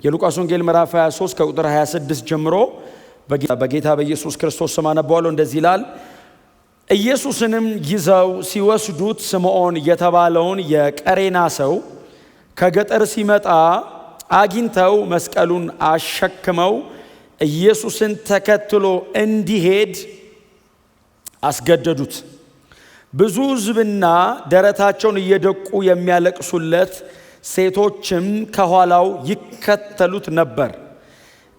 የሉቃስ ወንጌል ምዕራፍ 23 ከቁጥር 26 ጀምሮ በጌታ በኢየሱስ ክርስቶስ ስም አነባዋለሁ። እንደዚህ ይላል። ኢየሱስንም ይዘው ሲወስዱት ስምዖን የተባለውን የቀሬና ሰው ከገጠር ሲመጣ አግኝተው መስቀሉን አሸክመው ኢየሱስን ተከትሎ እንዲሄድ አስገደዱት። ብዙ ሕዝብና ደረታቸውን እየደቁ የሚያለቅሱለት ሴቶችም ከኋላው ይከተሉት ነበር።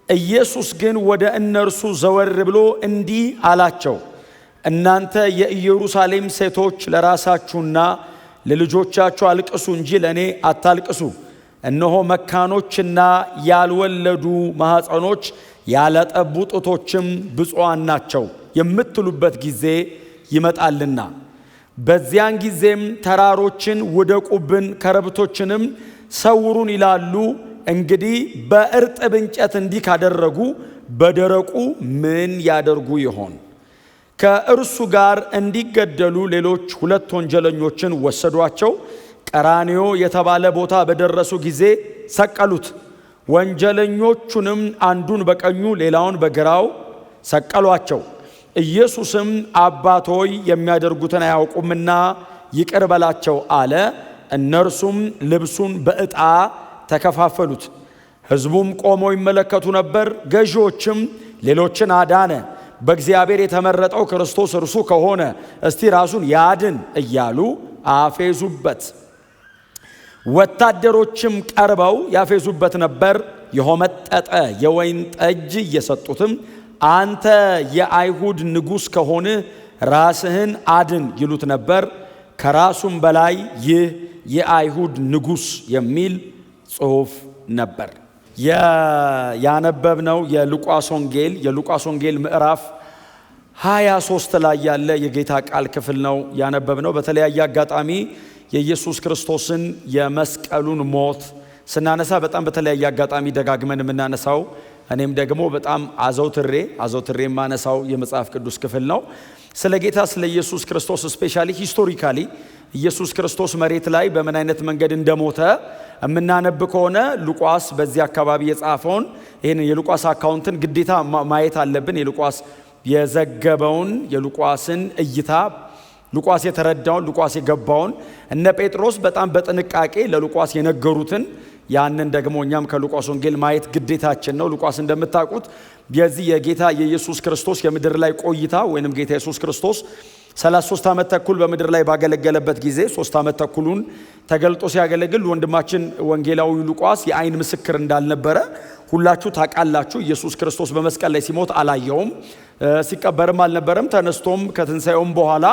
ኢየሱስ ግን ወደ እነርሱ ዘወር ብሎ እንዲህ አላቸው፣ እናንተ የኢየሩሳሌም ሴቶች ለራሳችሁና ለልጆቻችሁ አልቅሱ እንጂ ለእኔ አታልቅሱ። እነሆ መካኖችና ያልወለዱ ማኅፀኖች ያላጠቡ ጡቶችም ብፁዓን ናቸው የምትሉበት ጊዜ ይመጣልና፣ በዚያን ጊዜም ተራሮችን ውደቁብን፣ ኮረብቶችንም ሰውሩን ይላሉ። እንግዲህ በእርጥብ እንጨት እንዲህ ካደረጉ በደረቁ ምን ያደርጉ ይሆን? ከእርሱ ጋር እንዲገደሉ ሌሎች 2 ወንጀለኞችን ወሰዷቸው። ቀራንዮ የተባለ ቦታ በደረሱ ጊዜ ሰቀሉት። ወንጀለኞቹንም አንዱን በቀኙ ሌላውን በግራው ሰቀሏቸው። ኢየሱስም አባት ሆይ የሚያደርጉትን አያውቁምና ይቅር በላቸው አለ። እነርሱም ልብሱን በዕጣ ተከፋፈሉት። ሕዝቡም ቆመው ይመለከቱ ነበር። ገዢዎችም ሌሎችን አዳነ፣ በእግዚአብሔር የተመረጠው ክርስቶስ እርሱ ከሆነ እስቲ ራሱን ያድን እያሉ አፌዙበት። ወታደሮችም ቀርበው ያፌዙበት ነበር። የሆመጠጠ የወይን ጠጅ እየሰጡትም አንተ የአይሁድ ንጉሥ ከሆንህ ራስህን አድን ይሉት ነበር። ከራሱም በላይ ይህ የአይሁድ ንጉሥ የሚል ጽሑፍ ነበር። ያነበብነው የሉቃስ ወንጌል ምዕራፍ 23 ላይ ያለ የጌታ ቃል ክፍል ነው ያነበብነው። በተለያየ አጋጣሚ የኢየሱስ ክርስቶስን የመስቀሉን ሞት ስናነሳ በጣም በተለያየ አጋጣሚ ደጋግመን የምናነሳው እኔም ደግሞ በጣም አዘውትሬ የማነሳው የመጽሐፍ ቅዱስ ክፍል ነው። ስለ ጌታ ስለ ኢየሱስ ክርስቶስ ስፔሻሊ ሂስቶሪካሊ ኢየሱስ ክርስቶስ መሬት ላይ በምን አይነት መንገድ እንደሞተ የምናነብ ከሆነ ሉቃስ በዚህ አካባቢ የጻፈውን ይህን የሉቃስ አካውንትን ግዴታ ማየት አለብን። የሉቃስ የዘገበውን የሉቃስን እይታ ሉቃስ የተረዳውን ሉቃስ የገባውን እነ ጴጥሮስ በጣም በጥንቃቄ ለሉቃስ የነገሩትን ያንን ደግሞ እኛም ከሉቃስ ወንጌል ማየት ግዴታችን ነው። ሉቃስ እንደምታውቁት የዚህ የጌታ የኢየሱስ ክርስቶስ የምድር ላይ ቆይታ ወይንም ጌታ ኢየሱስ ክርስቶስ 33 ዓመት ተኩል በምድር ላይ ባገለገለበት ጊዜ 3 ዓመት ተኩሉን ተገልጦ ሲያገለግል ወንድማችን ወንጌላዊ ሉቃስ የአይን ምስክር እንዳልነበረ ሁላችሁ ታውቃላችሁ። ኢየሱስ ክርስቶስ በመስቀል ላይ ሲሞት አላየውም፣ ሲቀበርም አልነበረም። ተነስቶም ከትንሣኤውም በኋላ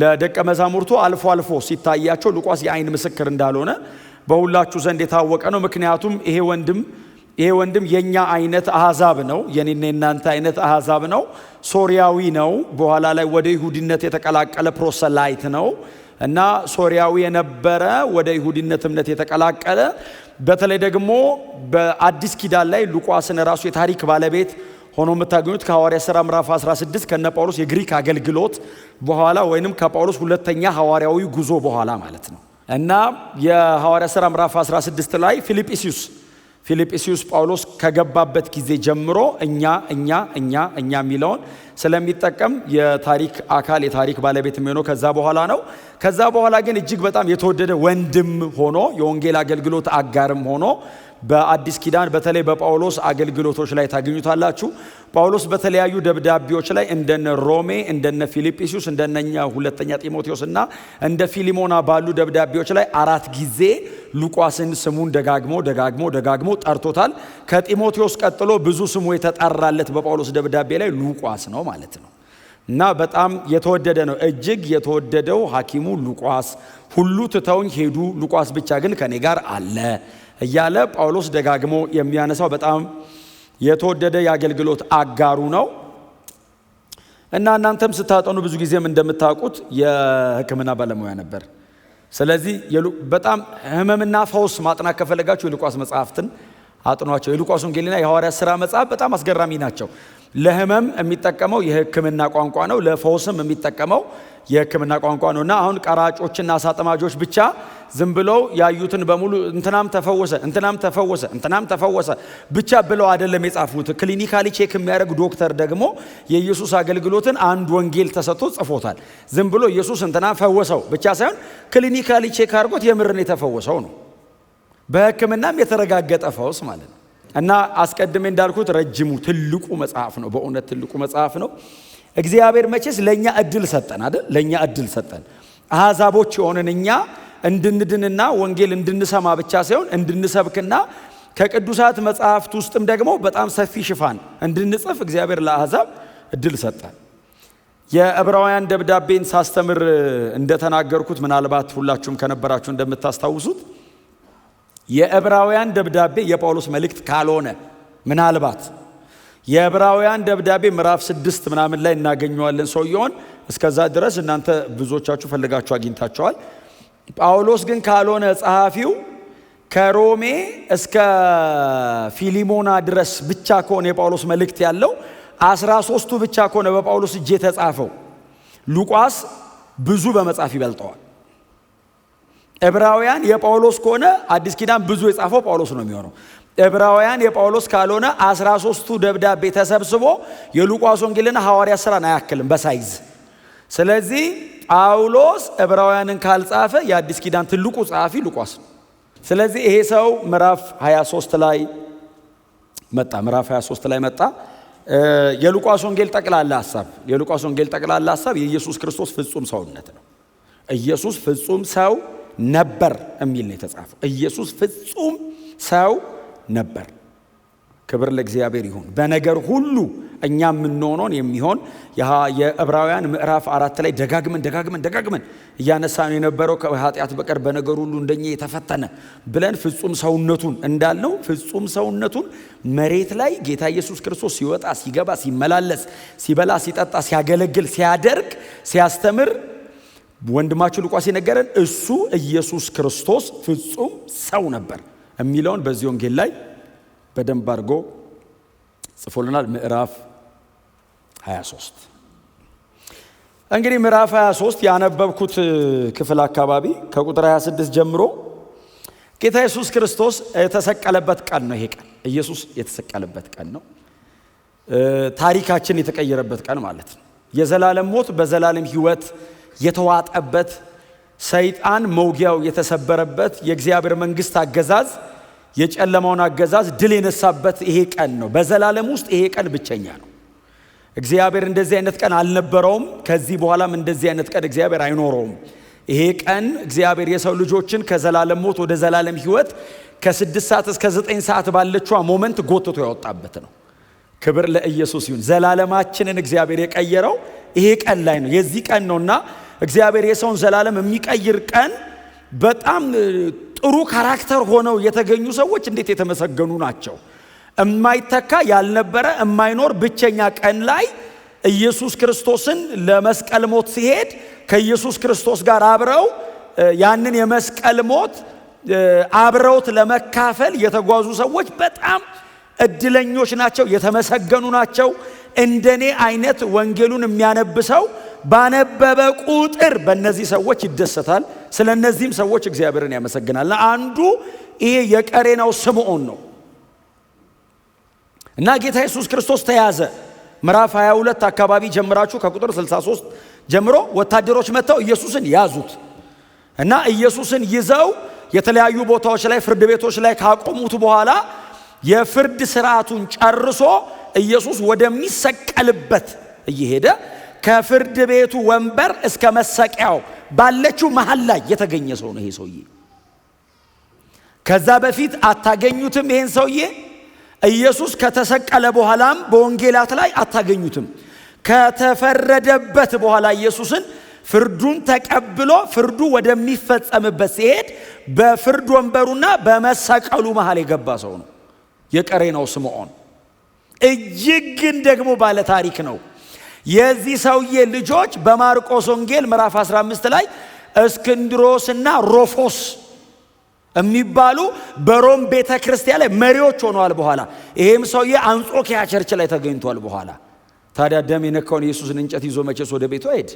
ለደቀ መዛሙርቱ አልፎ አልፎ ሲታያቸው ሉቃስ የአይን ምስክር እንዳልሆነ በሁላችሁ ዘንድ የታወቀ ነው። ምክንያቱም ይሄ ወንድም የኛ አይነት አሕዛብ ነው፣ የኔና የናንተ አይነት አሕዛብ ነው። ሶሪያዊ ነው። በኋላ ላይ ወደ ይሁዲነት የተቀላቀለ ፕሮሰላይት ነው እና ሶሪያዊ የነበረ ወደ ይሁዲነት እምነት የተቀላቀለ በተለይ ደግሞ በአዲስ ኪዳን ላይ ሉቃስን ራሱ የታሪክ ባለቤት ሆኖ የምታገኙት ከሐዋርያት ሥራ ምዕራፍ 16 ከነ ጳውሎስ የግሪክ አገልግሎት በኋላ ወይንም ከጳውሎስ ሁለተኛ ሐዋርያዊ ጉዞ በኋላ ማለት ነው እና የሐዋርያት ሥራ ምዕራፍ 16 ላይ ፊልጵስዩስ ጳውሎስ ከገባበት ጊዜ ጀምሮ እኛ የሚለውን ስለሚጠቀም የታሪክ አካል የታሪክ ባለቤት የሚሆነው ከዛ በኋላ ነው። ከዛ በኋላ ግን እጅግ በጣም የተወደደ ወንድም ሆኖ የወንጌል አገልግሎት አጋርም ሆኖ በአዲስ ኪዳን በተለይ በጳውሎስ አገልግሎቶች ላይ ታገኙታላችሁ። ጳውሎስ በተለያዩ ደብዳቤዎች ላይ እንደነ ሮሜ፣ እንደነ ፊልጵስዩስ፣ እንደነኛ ሁለተኛ ጢሞቴዎስ እና እንደ ፊሊሞና ባሉ ደብዳቤዎች ላይ 4 ጊዜ ሉቃስን ስሙን ደጋግሞ ጠርቶታል። ከጢሞቴዎስ ቀጥሎ ብዙ ስሙ የተጠራለት በጳውሎስ ደብዳቤ ላይ ሉቃስ ነው ማለት ነው እና በጣም የተወደደ ነው። እጅግ የተወደደው ሐኪሙ ሉቃስ፣ ሁሉ ትተውኝ ሄዱ፣ ሉቃስ ብቻ ግን ከኔ ጋር አለ እያለ ጳውሎስ ደጋግሞ የሚያነሳው በጣም የተወደደ የአገልግሎት አጋሩ ነው እና እናንተም ስታጠኑ ብዙ ጊዜም እንደምታውቁት የሕክምና ባለሙያ ነበር። ስለዚህ በጣም ህመምና ፈውስ ማጥናት ከፈለጋችሁ የሉቃስ መጽሐፍትን አጥኗቸው። የሉቃስ ወንጌልና የሐዋርያት ሥራ መጽሐፍ በጣም አስገራሚ ናቸው። ለህመም የሚጠቀመው የህክምና ቋንቋ ነው። ለፈውስም የሚጠቀመው የህክምና ቋንቋ ነውና አሁን ቀራጮችና አሳጥማጆች ብቻ ዝም ብለው ያዩትን በሙሉ እንትናም ተፈወሰ ብቻ ብለው አይደለም የጻፉት። ክሊኒካሊ ቼክ የሚያደርግ ዶክተር ደግሞ የኢየሱስ አገልግሎትን አንድ ወንጌል ተሰጥቶ ጽፎታል። ዝም ብሎ ኢየሱስ እንትና ፈወሰው ብቻ ሳይሆን ክሊኒካሊ ቼክ አድርጎት የምርን የተፈወሰው ነው። በህክምናም የተረጋገጠ ፈውስ ማለት ነው። እና አስቀድሜ እንዳልኩት ረጅሙ ትልቁ መጽሐፍ ነው። በእውነት ትልቁ መጽሐፍ ነው። እግዚአብሔር መቼስ ለኛ እድል ሰጠን አይደል? ለኛ እድል ሰጠን። አሕዛቦች የሆነን እኛ እንድንድንና ወንጌል እንድንሰማ ብቻ ሳይሆን እንድንሰብክና ከቅዱሳት መጽሐፍት ውስጥም ደግሞ በጣም ሰፊ ሽፋን እንድንጽፍ እግዚአብሔር ለአሕዛብ እድል ሰጠን። የዕብራውያን ደብዳቤን ሳስተምር እንደተናገርኩት ምናልባት ሁላችሁም ከነበራችሁ እንደምታስታውሱት የዕብራውያን ደብዳቤ የጳውሎስ መልእክት ካልሆነ ምናልባት የዕብራውያን ደብዳቤ ምዕራፍ 6 ምናምን ላይ እናገኘዋለን ሰውየውን። እስከዛ ድረስ እናንተ ብዙዎቻችሁ ፈልጋችሁ አግኝታችኋል። ጳውሎስ ግን ካልሆነ ጸሐፊው ከሮሜ እስከ ፊሊሞና ድረስ ብቻ ከሆነ የጳውሎስ መልእክት ያለው 13ቱ ብቻ ከሆነ በጳውሎስ እጅ የተጻፈው ሉቃስ ብዙ በመጻፍ ይበልጠዋል። ዕብራውያን የጳውሎስ ከሆነ አዲስ ኪዳን ብዙ የጻፈው ጳውሎስ ነው የሚሆነው። ዕብራውያን የጳውሎስ ካልሆነ 13ቱ ደብዳቤ ተሰብስቦ የሉቃስ ወንጌልና ሐዋርያት ሥራን አያክልም በሳይዝ። ስለዚህ ጳውሎስ ዕብራውያንን ካልጻፈ የአዲስ ኪዳን ትልቁ ጸሐፊ ሉቃስ ነው። ስለዚህ ይሄ ሰው ምዕራፍ 23 ላይ መጣ። የሉቃስ ወንጌል ጠቅላላ ሐሳብ የኢየሱስ ክርስቶስ ፍጹም ሰውነት ነው። ኢየሱስ ፍጹም ሰው ነበር የሚል ነው የተጻፈው። ኢየሱስ ፍጹም ሰው ነበር። ክብር ለእግዚአብሔር ይሁን። በነገር ሁሉ እኛ የምንሆነውን የሚሆን የዕብራውያን ምዕራፍ 4 ላይ ደጋግመን እያነሳን የነበረው ከኃጢአት በቀር በነገር ሁሉ እንደኛ የተፈተነ ብለን ፍጹም ሰውነቱን እንዳልነው ፍጹም ሰውነቱን መሬት ላይ ጌታ ኢየሱስ ክርስቶስ ሲወጣ ሲገባ ሲመላለስ ሲበላ ሲጠጣ ሲያገለግል ሲያደርግ ሲያስተምር ወንድማችሁ ሉቃስ የነገረን እሱ ኢየሱስ ክርስቶስ ፍጹም ሰው ነበር የሚለውን በዚህ ወንጌል ላይ በደንብ አድርጎ ጽፎልናል። ምዕራፍ 23 እንግዲህ ምዕራፍ 23 ያነበብኩት ክፍል አካባቢ ከቁጥር 26 ጀምሮ ጌታ ኢየሱስ ክርስቶስ የተሰቀለበት ቀን ነው። ይሄ ቀን ኢየሱስ የተሰቀለበት ቀን ነው። ታሪካችን የተቀየረበት ቀን ማለት ነው። የዘላለም ሞት በዘላለም ሕይወት የተዋጠበት፣ ሰይጣን መውጊያው የተሰበረበት፣ የእግዚአብሔር መንግስት አገዛዝ የጨለማውን አገዛዝ ድል የነሳበት ይሄ ቀን ነው። በዘላለም ውስጥ ይሄ ቀን ብቸኛ ነው። እግዚአብሔር እንደዚህ አይነት ቀን አልነበረውም። ከዚህ በኋላም እንደዚህ አይነት ቀን እግዚአብሔር አይኖረውም። ይሄ ቀን እግዚአብሔር የሰው ልጆችን ከዘላለም ሞት ወደ ዘላለም ሕይወት ከ6 ሰዓት እስከ 9 ሰዓት ባለችዋ ሞመንት ጎትቶ ያወጣበት ነው። ክብር ለኢየሱስ ይሁን። ዘላለማችንን እግዚአብሔር የቀየረው ይሄ ቀን ላይ ነው። የዚህ ቀን ነውና እግዚአብሔር የሰውን ዘላለም የሚቀይር ቀን በጣም ጥሩ ካራክተር ሆነው የተገኙ ሰዎች እንዴት የተመሰገኑ ናቸው። የማይተካ ያልነበረ የማይኖር ብቸኛ ቀን ላይ ኢየሱስ ክርስቶስን ለመስቀል ሞት ሲሄድ ከኢየሱስ ክርስቶስ ጋር አብረው ያንን የመስቀል ሞት አብረውት ለመካፈል የተጓዙ ሰዎች በጣም እድለኞች ናቸው፣ የተመሰገኑ ናቸው። እንደኔ አይነት ወንጌሉን የሚያነብሰው ባነበበ ቁጥር በእነዚህ ሰዎች ይደሰታል። ስለ እነዚህም ሰዎች እግዚአብሔርን ያመሰግናል። አንዱ ይሄ የቀሬናው ስምዖን ነው እና ጌታ ኢየሱስ ክርስቶስ ተያዘ። ምዕራፍ 22 አካባቢ ጀምራችሁ ከቁጥር 63 ጀምሮ ወታደሮች መጥተው ኢየሱስን ያዙት እና ኢየሱስን ይዘው የተለያዩ ቦታዎች ላይ ፍርድ ቤቶች ላይ ካቆሙት በኋላ የፍርድ ስርዓቱን ጨርሶ ኢየሱስ ወደሚሰቀልበት እየሄደ ከፍርድ ቤቱ ወንበር እስከ መሰቂያው ባለችው መሃል ላይ የተገኘ ሰው ነው ይሄ ሰውዬ። ከዛ በፊት አታገኙትም ይሄን ሰውዬ። ኢየሱስ ከተሰቀለ በኋላም በወንጌላት ላይ አታገኙትም። ከተፈረደበት በኋላ ኢየሱስን ፍርዱን ተቀብሎ ፍርዱ ወደሚፈጸምበት ሲሄድ በፍርድ ወንበሩና በመሰቀሉ መሃል የገባ ሰው ነው የቀሬናው ስምዖን። እጅግ ግን ደግሞ ባለ ታሪክ ነው። የዚህ ሰውዬ ልጆች በማርቆስ ወንጌል ምዕራፍ 15 ላይ እስክንድሮስና ሮፎስ የሚባሉ በሮም ቤተክርስቲያን ላይ መሪዎች ሆነዋል። በኋላ ይሄም ሰውዬ አንጾኪያ ቸርች ላይ ተገኝቷል። በኋላ ታዲያ ደም የነካውን ኢየሱስን እንጨት ይዞ መቼስ ወደ ቤቱ አይሄድ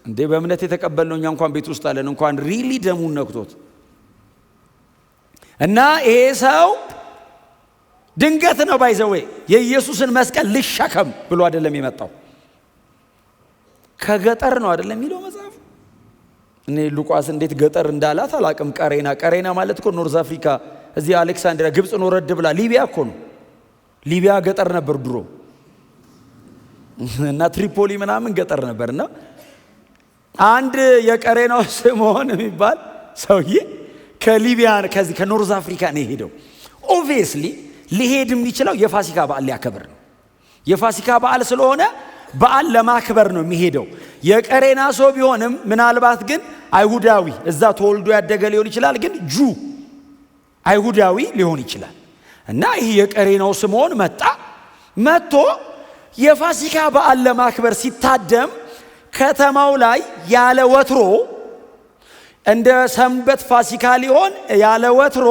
እንዴ? በእምነት የተቀበልነው እኛ እንኳን ቤት ውስጥ አለን፣ እንኳን ሪሊ ደሙን ነክቶት እና ይሄ ሰው ድንገት ነው ባይዘው የኢየሱስን መስቀል ልሸከም ብሎ አይደለም የመጣው። ከገጠር ነው አይደለም የሚለው መጽሐፍ። እኔ ሉቃስ እንዴት ገጠር እንዳላት አላቅም። ቀሬና ማለት እኮ ኖርዝ አፍሪካ፣ እዚህ አሌክሳንድሪያ ግብጽ ነው ረድ ብላ ሊቢያ እኮ ነው። ሊቢያ ገጠር ነበር ድሮ እና ትሪፖሊ ምናምን ገጠር ነበርና አንድ የቀሬናው ስምዖን የሚባል ሰውዬ ከሊቢያ ከዚህ ከኖርዝ አፍሪካ ነው የሄደው። ኦብቪየስሊ ሊሄድ የሚችለው የፋሲካ በዓል ሊያከብር ነው። የፋሲካ በዓል ስለሆነ በዓል ለማክበር ነው የሚሄደው። የቀሬና ሰው ቢሆንም ምናልባት ግን አይሁዳዊ እዛ ተወልዶ ያደገ ሊሆን ይችላል፣ ግን አይሁዳዊ ሊሆን ይችላል። እና ይሄ የቀሬናው ስምዖን መጥቶ የፋሲካ በዓል ለማክበር ሲታደም ከተማው ላይ ያለ ወትሮ እንደ ሰንበት ፋሲካ ሊሆን ያለ ወትሮ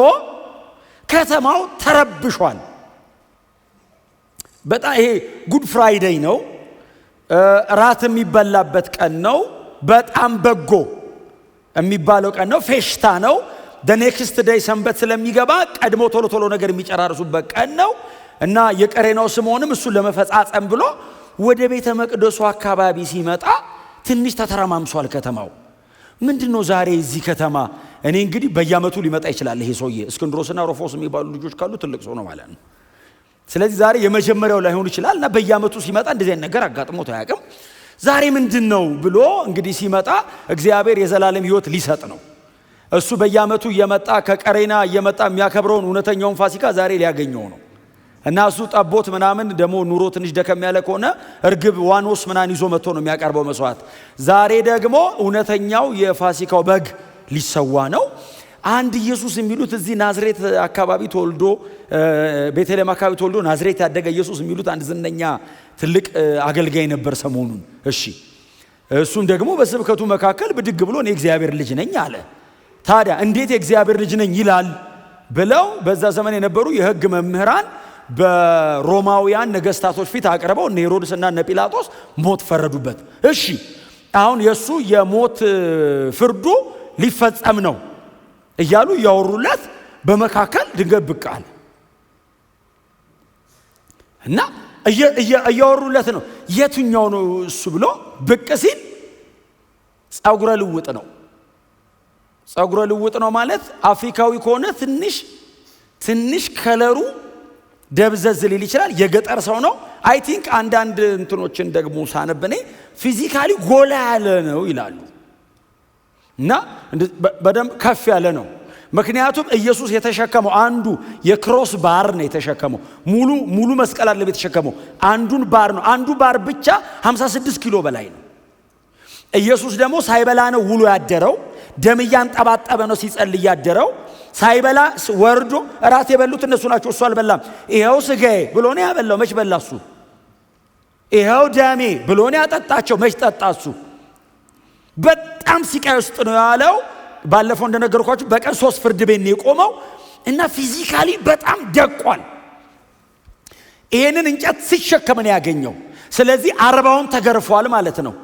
ከተማው ተረብሿል። በጣም ይሄ ጉድ ፍራይዴይ ነው፣ ራት የሚበላበት ቀን ነው፣ በጣም በጎ የሚባለው ቀን ነው፣ ፌሽታ ነው። ኔክስት ዴይ ሰንበት ስለሚገባ ቀድሞ ቶሎ ነገር የሚጨራርሱበት ቀን ነው። እና የቀሬናው ስምዖንም እሱን ለመፈጻጸም ብሎ ወደ ቤተ መቅደሱ አካባቢ ሲመጣ ትንሽ ተተረማምሷል ከተማው። ምንድነው ዛሬ እዚህ ከተማ? እኔ እንግዲህ በየዓመቱ ሊመጣ ይችላል ይሄ ሰውዬ። እስክንድሮስና ሮፎስ የሚባሉ ልጆች ካሉ ትልቅ ሰው ነው ማለት ነው። ስለዚህ ዛሬ የመጀመሪያው ላይሆን ይችላል እና በየዓመቱ ሲመጣ እንደዚህ አይነት ነገር አጋጥሞት አያውቅም። ዛሬ ምንድነው ብሎ እንግዲህ ሲመጣ እግዚአብሔር የዘላለም ሕይወት ሊሰጥ ነው። እሱ በየዓመቱ እየመጣ ከቀሬና እየመጣ የሚያከብረውን እውነተኛውን ፋሲካ ዛሬ ሊያገኘው ነው። እና እሱ ጠቦት ምናምን ደሞ ኑሮ ትንሽ ደከም ያለ ከሆነ እርግብ ዋኖስ ምናምን ይዞ መጥቶ ነው የሚያቀርበው መስዋዕት። ዛሬ ደግሞ እውነተኛው የፋሲካው በግ ሊሰዋ ነው። አንድ ኢየሱስ የሚሉት እዚህ ናዝሬት አካባቢ ተወልዶ ቤተልሔም አካባቢ ተወልዶ ናዝሬት ያደገ ኢየሱስ የሚሉት አንድ ዝነኛ ትልቅ አገልጋይ ነበር ሰሞኑን። እሺ እሱም ደግሞ በስብከቱ መካከል ብድግ ብሎ እኔ እግዚአብሔር ልጅ ነኝ አለ። ታዲያ እንዴት የእግዚአብሔር ልጅ ነኝ ይላል ብለው በዛ ዘመን የነበሩ የሕግ መምህራን በሮማውያን ነገስታቶች ፊት አቀረበው። እነ ሄሮድስና እነ ጲላጦስ ሞት ፈረዱበት። እሺ አሁን የሱ የሞት ፍርዱ ሊፈጸም ነው እያሉ ያወሩለት በመካከል ድንገት ብቅ አለ እና እያወሩለት ነው። የትኛው ነው እሱ ብሎ ብቅ ሲል ጸጉረ ልውጥ ነው። ጸጉረ ልውጥ ነው ማለት አፍሪካዊ ከሆነ ትንሽ ከለሩ ደብዘዝ ሊል ይችላል። የገጠር ሰው ነው። አይ ቲንክ አንዳንድ እንትኖችን ደግሞ ሳነብኔ ፊዚካሊ ጎላ ያለ ነው ይላሉ እና በደንብ ከፍ ያለ ነው። ምክንያቱም ኢየሱስ የተሸከመው አንዱ የክሮስ ባር ነው የተሸከመው። ሙሉ መስቀል አለ የተሸከመው አንዱን ባር ነው። አንዱ ባር ብቻ 56 ኪሎ በላይ ነው። ኢየሱስ ደግሞ ሳይበላ ነው ውሎ ያደረው። ደም እያንጠባጠበ ነው ሲጸልይ ያደረው። ሳይበላ ወርዶ እራት የበሉት እነሱ ናቸው፣ እሱ አልበላም። ይሄው ስጋዬ ብሎ ነው ያበላው፣ መች በላ እሱ? ይሄው ደሜ ብሎ ነው ያጠጣቸው፣ መች ጠጣ እሱ? በጣም ሲቃይ ውስጥ ነው ያለው። ባለፈው እንደነገርኳችሁ በቀን 3 ፍርድ ቤት ነው የቆመው እና ፊዚካሊ በጣም ደቋል። ይሄንን እንጨት ሲሸከም ነው ያገኘው። ስለዚህ 40ውን ተገርፏል ማለት ነው።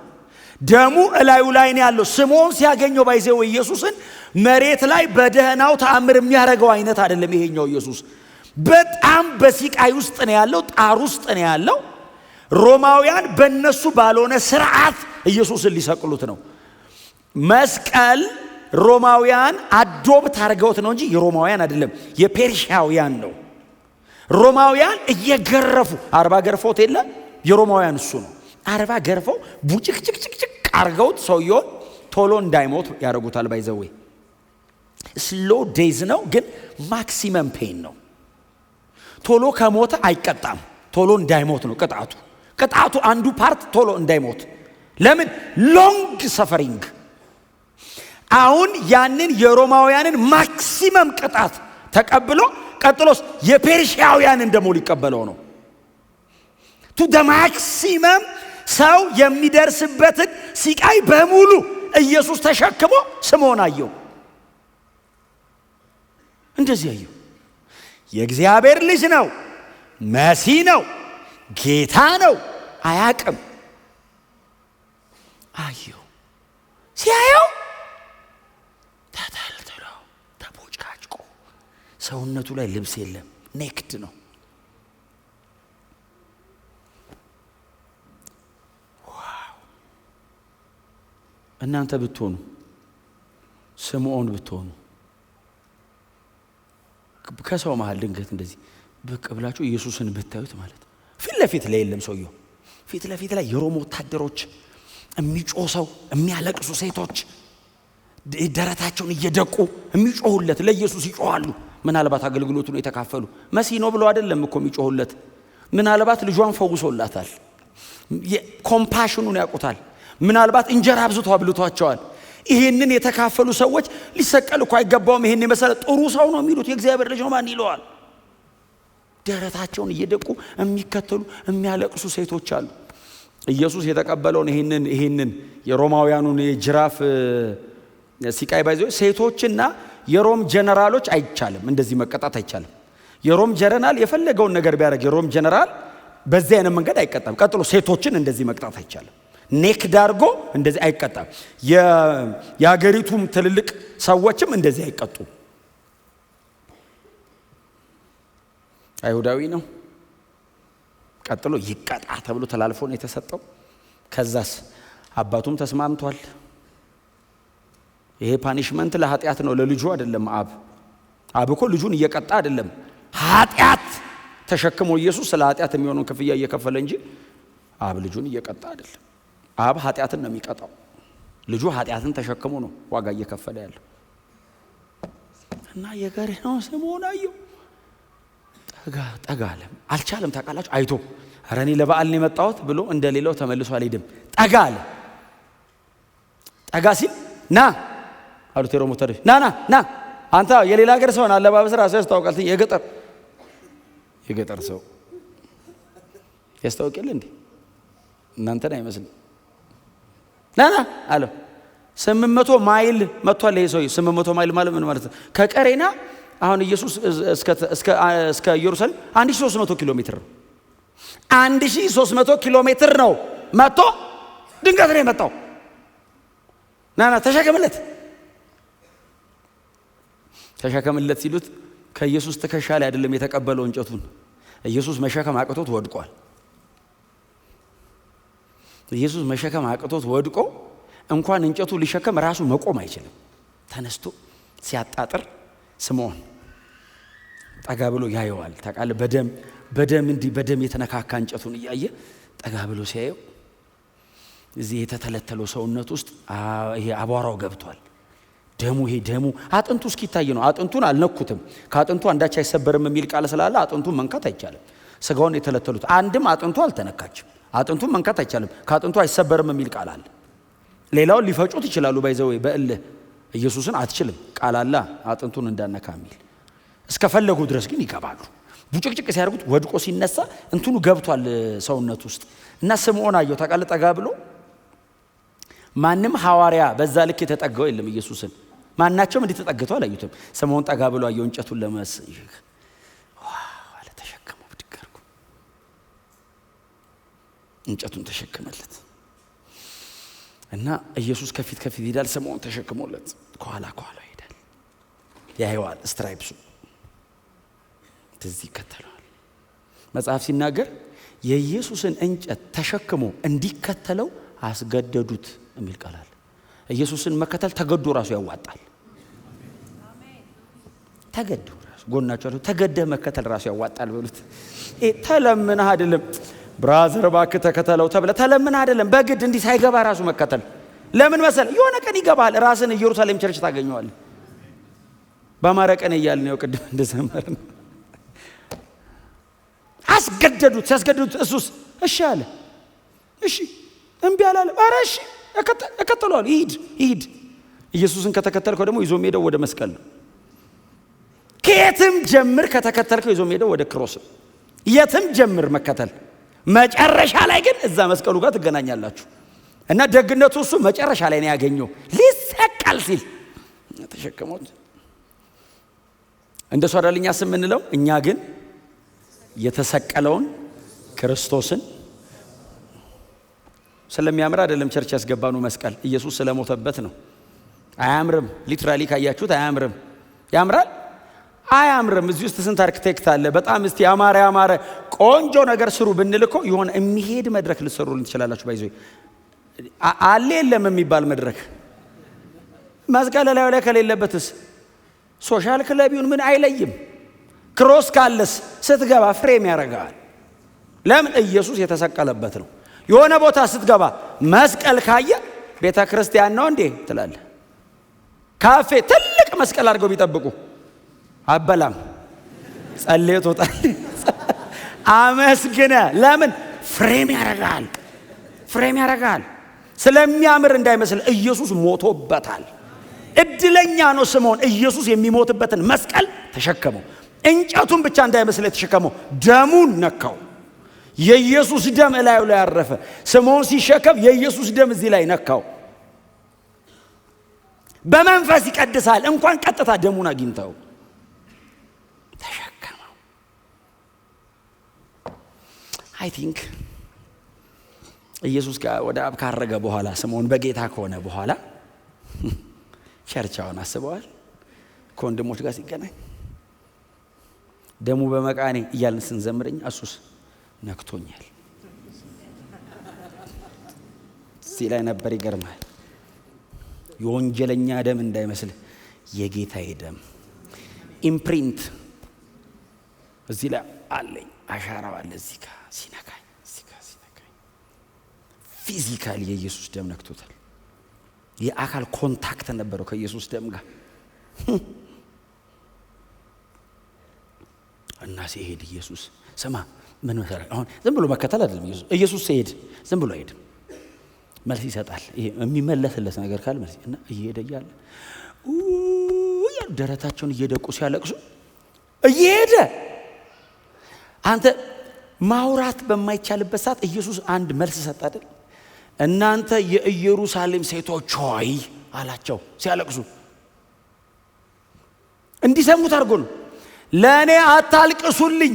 ደሙ እላዩ ላይ ነው ያለው። ስምዖን ሲያገኘው ባይዘው ኢየሱስን መሬት ላይ በደህናው ተአምር የሚያደርገው አይነት አይደለም። ይሄኛው ኢየሱስ በጣም በሲቃይ ውስጥ ነው ያለው፣ ጣር ውስጥ ነው ያለው። ሮማውያን በእነሱ ባልሆነ ስርዓት ኢየሱስን ሊሰቅሉት ነው። መስቀል ሮማውያን አዶብት አድርገውት ነው እንጂ የሮማውያን አይደለም፣ የፔርሺያውያን ነው። ሮማውያን እየገረፉ 40 ገርፎት የለ የሮማውያን እሱ ነው። 40 ገርፈው ቡጭቅጭቅጭቅ አርገውት ሰውየውን ቶሎ እንዳይሞት ያደርጉታል። ባይዘዌ ስሎ ዴዝ ነው ግን ማክሲመም ፔን ነው። ቶሎ ከሞተ አይቀጣም፣ ቶሎ እንዳይሞት ነው ቅጣቱ አንዱ ፓርት ቶሎ እንዳይሞት። ለምን? ሎንግ ሰፈሪንግ። አሁን ያንን የሮማውያንን ማክሲመም ቅጣት ተቀብሎ ቀጥሎስ የፔርሺያውያንን ደግሞ ሊቀበለው ነው። ቱ ደ ማክሲመም ሰው የሚደርስበትን ሲቃይ በሙሉ ኢየሱስ ተሸክሞ ስምዖን አየው። እንደዚህ አየው። የእግዚአብሔር ልጅ ነው፣ መሲህ ነው፣ ጌታ ነው። አያቅም። አየው። ሲያየው ተተልትሎ ተቦጫጭቆ ሰውነቱ ላይ ልብስ የለም፣ ኔክድ ነው። ዋው! እናንተ ብትሆኑ፣ ስምዖን ብትሆኑ ከሰው መሃል ድንገት እንደዚህ ብቅ ብላችሁ ኢየሱስን ብታዩት ማለት ፊት ለፊት ላይ የለም ሰውየው። ፊት ለፊት ላይ የሮም ወታደሮች፣ የሚጮህ ሰው፣ የሚያለቅሱ ሴቶች ደረታቸውን እየደቁ የሚጮሁለት ለኢየሱስ ይጮሃሉ። ምናልባት አገልግሎቱን የተካፈሉ መሲህ ነው ብለው አይደለም እኮ የሚጮሁለት። ምናልባት ልጇን ፈውሶላታል፣ ኮምፓሽኑን ያውቁታል። ምናልባት እንጀራ አብዝቶ አብልቷቸዋል። ይሄንን የተካፈሉ ሰዎች ሊሰቀል እኮ አይገባውም፣ ይሄን የመሰለ ጥሩ ሰው ነው የሚሉት፣ የእግዚአብሔር ልጅ ነው ማን ይለዋል? ደረታቸውን እየደቁ የሚከተሉ የሚያለቅሱ ሴቶች አሉ። ኢየሱስ የተቀበለውን ይሄንን የሮማውያኑን የጅራፍ ሲቃይ ባይዘው ሴቶችና የሮም ጀነራሎች አይቻልም፣ እንደዚህ መቀጣት አይቻልም። የሮም ጀነራል የፈለገውን ነገር ቢያደርግ የሮም ጀነራል በዚህ አይነት መንገድ አይቀጣም። ቀጥሎ ሴቶችን እንደዚህ መቅጣት አይቻልም። ኔክድ አድርጎ እንደዚህ አይቀጣም። የሀገሪቱም ትልልቅ ሰዎችም እንደዚህ አይቀጡም። አይሁዳዊ ነው። ቀጥሎ ይቀጣ ተብሎ ተላልፎ ነው የተሰጠው። ከዛስ አባቱም ተስማምቷል። ይሄ ፓኒሽመንት ለኃጢአት ነው፣ ለልጁ አይደለም። አብ እኮ ልጁን እየቀጣ አይደለም፣ ኃጢአት ተሸክሞ ኢየሱስ ስለ ኃጢአት የሚሆነውን ክፍያ እየከፈለ እንጂ አብ ልጁን እየቀጣ አይደለም። አብ ኃጢአትን ነው የሚቀጣው፣ ልጁ ኃጢአትን ተሸክሞ ነው ዋጋ እየከፈለ ያለው። እና የገሬናው ስምዖን አየው። ጠጋ አለ። አልቻለም። ታውቃላችሁ፣ አይቶ ኧረ እኔ ለበዓል ነው የመጣሁት ብሎ እንደሌላው ተመልሶ አልሄድም። ጠጋ አለ። ጠጋ ሲል ና አሉት የሮም ወታደሮች። ና አንተ የሌላ ሀገር ሰው ነህ፣ አለባበስ ራሱ ያስታውቃል። የገጠር ሰው ያስታውቃል እንዴ? እናንተን አይመስልም። ና አለው። 800 ማይል መጥቷል ይሄ ሰው። 800 ማይል ማለት ምን ማለት ነው? ከቀሬና አሁን ኢየሱስ እስከ ኢየሩሳሌም 1300 ኪሎ ሜትር ነው። 1300 ኪሎ ሜትር ነው መጥቶ ድንገት ነው የመጣው። ና ተሸከምለት ሲሉት ከኢየሱስ ትከሻ ላይ አይደለም የተቀበለው እንጨቱን። ኢየሱስ መሸከም አቅቶት ወድቋል። ኢየሱስ መሸከም አቅቶት ወድቆ እንኳን እንጨቱ ሊሸከም ራሱ መቆም አይችልም። ተነስቶ ሲያጣጥር ስምዖን ጠጋ ብሎ ያየዋል። ታውቃለህ፣ በደም የተነካካ እንጨቱን እያየ ጠጋ ብሎ ሲያየው እዚህ የተተለተለው ሰውነት ውስጥ ይሄ አቧራው ገብቷል። ደሙ አጥንቱ እስኪታይ ነው። አጥንቱን አልነኩትም። ከአጥንቱ አንዳች አይሰበርም የሚል ቃል ስላለ አጥንቱን መንካት አይቻልም። ስጋውን የተለተሉት አንድም አጥንቱ አልተነካችም። አጥንቱን መንካት አይቻልም። ከአጥንቱ አይሰበርም የሚል ቃል አለ። ሌላውን ሊፈጩት ይችላሉ። ባይዘው በእልህ ኢየሱስን አትችልም ቃል አለ አጥንቱን እንዳነካ የሚል እስከፈለጉ ድረስ ግን ይገባሉ። ቡጭቅጭቅ ሲያደርጉት ወድቆ ሲነሳ እንትኑ ገብቷል ሰውነት ውስጥ። እና ስምዖን አየው። ታውቃለህ፣ ጠጋ ብሎ ማንም ሐዋርያ በዛ ልክ የተጠጋው የለም ኢየሱስን። ማናቸውም እንዴት ተጠግተው አላዩትም። ስምዖን ጠጋ ብሎ አየው። እንጨቱን ዋው ተሸከመው። ብድግ አድርጎ እንጨቱን ተሸከመለት እና ኢየሱስ ከፊት ይሄዳል። ስምዖን ተሸክሞለት ከኋላ ይሄዳል። ያየዋል። ስትራይፕሱ ትዝ ይከተለዋል። መጽሐፍ ሲናገር የኢየሱስን እንጨት ተሸክሞ እንዲከተለው አስገደዱት የሚል ቃል አለ። ኢየሱስን መከተል ተገዶ ራሱ ያዋጣል። ተገዶ ራሱ ጎናቸው ተገደህ መከተል ራሱ ያዋጣል ብሉት። ተለምነህ አይደለም ብራዘር እባክህ ተከተለው ተብለ ተለምነህ አይደለም፣ በግድ እንዲህ ሳይገባ ራሱ መከተል። ለምን መሰለ? የሆነ ቀን ይገባል። ራስን ኢየሩሳሌም ቸርች ታገኘዋለህ። በአማረ ቀን እያልን ነው ቅድም እንደዘመርን። አስገደዱት። ሲያስገድዱት እሱስ እሺ አለ። እሺ እምቢ አላለም። ኧረ እሺ እከተለዋለሁ። ይሂድ። ኢየሱስን ከተከተልከው ደግሞ ይዞ ሄደው ወደ መስቀል ነው። ከየትም ጀምር ከተከተልከው ይዞ ሄደው ወደ ክሮስ። የትም ጀምር መከተል፣ መጨረሻ ላይ ግን እዛ መስቀሉ ጋር ትገናኛላችሁ። እና ደግነቱ እሱ መጨረሻ ላይ ነው ያገኘው። ሊሰቀል ሲል ተሸከሙት። እንደሱ አይደለኛ ስምንለው እኛ ግን የተሰቀለውን ክርስቶስን ስለሚያምር አይደለም ቸርች ያስገባነው መስቀል ኢየሱስ ስለሞተበት ነው። አያምርም? ሊትራሊ ካያችሁት አያምርም? ያምራል? አያምርም? እዚህ ውስጥ ስንት አርክቴክት አለ። በጣም እስቲ ያማረ ቆንጆ ነገር ስሩ ብንልኮ ይሆን የሚሄድ መድረክ ልትሰሩልን ትችላላችሁ። ባይዞ አለ የለም የሚባል መድረክ መስቀል ላይ ከሌለበትስ ሶሻል ክለቢውን ምን አይለይም። ክሮስ ካለስ ስትገባ ፍሬም ያደርጋል። ለምን? ኢየሱስ የተሰቀለበት ነው። የሆነ ቦታ ስትገባ መስቀል ካየ ቤተ ክርስቲያን ነው እንዴ ትላለህ። ካፌ ትልቅ መስቀል አድርገው ቢጠብቁ አበላም ጸልየት ወጣል አመስግነ። ለምን? ፍሬም ያደርጋል። ስለሚያምር እንዳይመስል ኢየሱስ ሞቶበታል። እድለኛ ነው ስምዖን ኢየሱስ የሚሞትበትን መስቀል ተሸከመው። እንጨቱን ብቻ እንዳይመስል የተሸከመው ደሙን ነካው። የኢየሱስ ደም እላዩ ላይ ያረፈ። ስምዖን ሲሸከም የኢየሱስ ደም እዚህ ላይ ነካው። በመንፈስ ይቀድሳል። እንኳን ቀጥታ ደሙን አግኝተው ተሸከመው። አይ ቲንክ ኢየሱስ ወደ አብ ካረገ በኋላ ስምዖን በጌታ ከሆነ በኋላ ቸርቻውን አስበዋል። ከወንድሞች ጋር ሲገናኝ ደሙ በመቃኔ እያልን ስንዘምረኝ እሱስ ነክቶኛል። እዚህ ላይ ነበር። ይገርማል። የወንጀለኛ ደም እንዳይመስል የጌታዬ ደም ኢምፕሪንት እዚህ ላይ አለኝ። አሻራው አለ እዚህ ጋር ሲነካኝ ፊዚካሊ የኢየሱስ ደም ነክቶታል። የአካል ኮንታክት ነበረው ከኢየሱስ ደም ጋር እና ሲሄድ ኢየሱስ ስማ ምን መሰለህ፣ አሁን ዝም ብሎ መከተል አይደለም። ኢየሱስ ሲሄድ ዝም ብሎ አይሄድም፣ መልስ ይሰጣል። ይሄ የሚመለስለት ነገር ካለ መልስ እና እየሄደ እያለ ደረታቸውን እየደቁ ሲያለቅሱ እየሄደ አንተ ማውራት በማይቻልበት ሰዓት ኢየሱስ አንድ መልስ ሰጣ አይደል? እናንተ የኢየሩሳሌም ሴቶች ሆይ አላቸው ሲያለቅሱ። እንዲሰሙት አድርጎ ነው። ለእኔ አታልቅሱልኝ።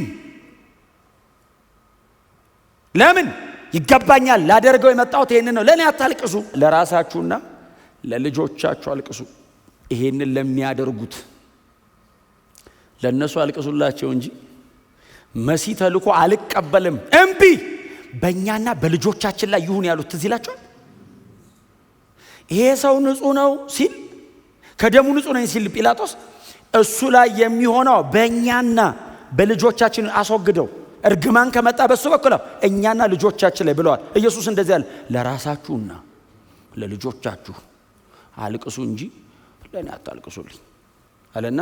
ለምን? ይገባኛል ላደርገው የመጣሁት ይሄንን ነው። ለእኔ አታልቅሱ፣ ለራሳችሁና ለልጆቻችሁ አልቅሱ። ይሄንን ለሚያደርጉት ለነሱ አልቅሱላቸው እንጂ መሲህ ተልኮ አልቀበልም እምቢ በእኛና በልጆቻችን ላይ ይሁን ያሉት ትዝ ይላችኋል። ይሄ ሰው ንጹህ ነው ሲል ከደሙ ንጹህ ነኝ ሲል ጲላጦስ እሱ ላይ የሚሆነው በእኛና በልጆቻችን አስወግደው እርግማን ከመጣ በሱ በኩል እኛና ልጆቻችን ላይ ብለዋል። ኢየሱስ እንደዚህ አለ፣ ለራሳችሁና ለልጆቻችሁ አልቅሱ እንጂ ለእኔ አታልቅሱልኝ አለና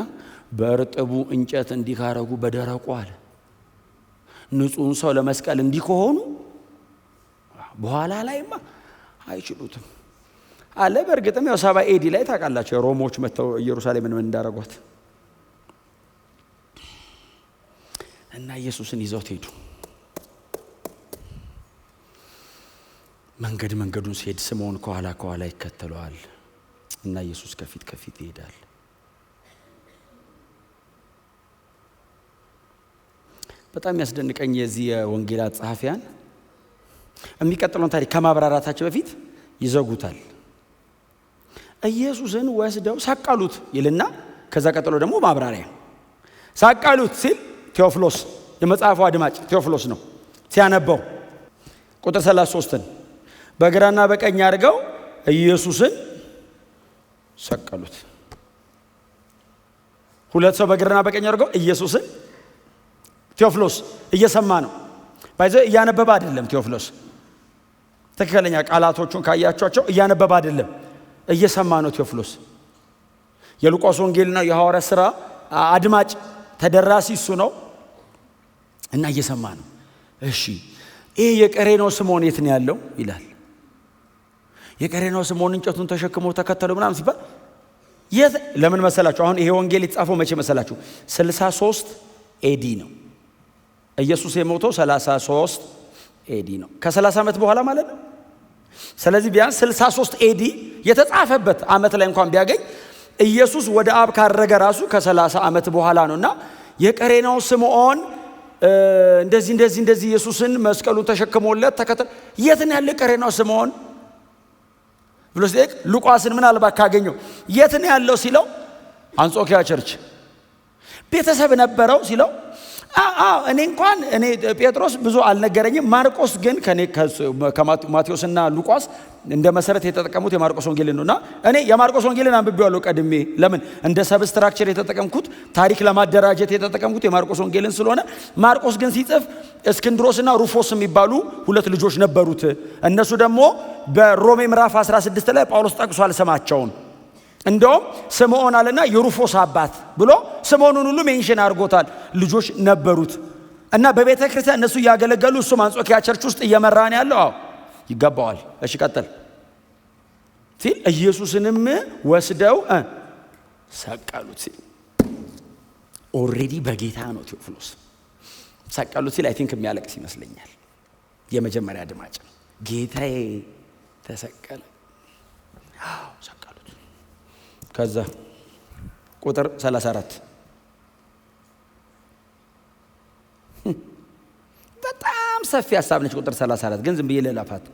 በእርጥቡ እንጨት እንዲካረጉ በደረቁ አለ። ንጹህን ሰው ለመስቀል እንዲህ ከሆኑ በኋላ ላይማ አይችሉትም አለ። በእርግጥም ያው 70 ኤዲ ላይ ታውቃላችሁ ሮሞች መተው ኢየሩሳሌምን ምን እንዳረጓት እና ኢየሱስን ይዘውት ሄዱ። መንገዱን ሲሄድ ስምዖን ከኋላ ይከተለዋል እና ኢየሱስ ከፊት ይሄዳል። በጣም ያስደንቀኝ የዚህ የወንጌላት ጸሐፊያን የሚቀጥለውን ታሪክ ከማብራራታቸው በፊት ይዘጉታል። ኢየሱስን ወስደው ሰቀሉት ይልና ከዛ ቀጥሎ ደግሞ ማብራሪያ ሰቀሉት ሲል ቴዎፍሎስ የመጽሐፉ አድማጭ ቴዎፍሎስ ነው ሲያነበው ቁጥር 33ን በግራና በቀኝ አድርገው ኢየሱስን ሰቀሉት። ሁለት ሰው በግራና በቀኝ አድርገው ኢየሱስን ቴዎፍሎስ እየሰማ ነው። ባይዘ እያነበበ አይደለም። ቴዎፍሎስ ትክክለኛ ቃላቶቹን ካያቸዋቸው እያነበበ አይደለም፣ እየሰማ ነው። ቴዎፍሎስ የሉቃስ ወንጌልና የሐዋርያት ሥራ አድማጭ ተደራሲ እሱ ነው እና እየሰማ ነው። እሺ ይሄ የቀሬናው ስምዖን የት ነው ያለው ይላል። የቀሬናው ስምዖን እንጨቱን ተሸክሞ ተከተለው ምናምን ሲባል ለምን መሰላችሁ? አሁን ይሄ ወንጌል የተጻፈው መቼ መሰላችሁ? 63 ኤዲ ነው። ኢየሱስ የሞተው 33 ኤዲ ነው። ከ30 ዓመት በኋላ ማለት ነው። ስለዚህ ቢያንስ 63 ኤዲ የተጻፈበት ዓመት ላይ እንኳን ቢያገኝ ኢየሱስ ወደ አብ ካረገ ራሱ ከ30 ዓመት በኋላ ነውና የቀሬናው ስምዖን እንደዚህ ኢየሱስን መስቀሉን ተሸክሞለት ተከተለ። የት ነው ያለ ቀሬናው ስምዖን ብሎ ሲጠይቅ ሉቃስን ምናልባት ካገኘው የት ነው ያለው ሲለው አንጾኪያ ቸርች ቤተሰብ ነበረው ሲለው እኔ ጴጥሮስ ብዙ አልነገረኝም። ማርቆስ ግን ከማቴዎስና ሉቃስ እንደ መሰረት የተጠቀሙት የማርቆስ ወንጌልን ነውና እኔ የማርቆስ ወንጌልን አንብቤዋለሁ ቀድሜ። ለምን እንደ ሰብስትራክቸር የተጠቀምኩት ታሪክ ለማደራጀት የተጠቀምኩት የማርቆስ ወንጌልን ስለሆነ ማርቆስ ግን ሲጽፍ እስክንድሮስና ሩፎስ የሚባሉ ሁለት ልጆች ነበሩት። እነሱ ደግሞ በሮሜ ምዕራፍ 16 ላይ ጳውሎስ ጠቅሷል ስማቸውን። እንደውም ስምዖን አለና የሩፎስ አባት ብሎ ስምዖንን ሁሉ ሜንሽን አድርጎታል። ልጆች ነበሩት እና በቤተ ክርስቲያን እነሱ ያገለገሉ እሱም አንጾኪያ ቸርች ውስጥ እየመራን ያለው ይገባዋል። እሺ ቀጥል ሲል ኢየሱስንም ወስደው ሰቀሉት ሲል ኦሬዲ በጌታ ነው ቴዎፍሎስ። ሰቀሉት ሲል አይ ቲንክ የሚያለቅስ ይመስለኛል። የመጀመሪያ ድማጭ ጌታዬ ተሰቀለ። ሰቀሉት። ከዛ ቁጥር 34 በጣም ሰፊ ሐሳብ ነች። ቁጥር 34 ግን ዝም ብዬ ለላፋት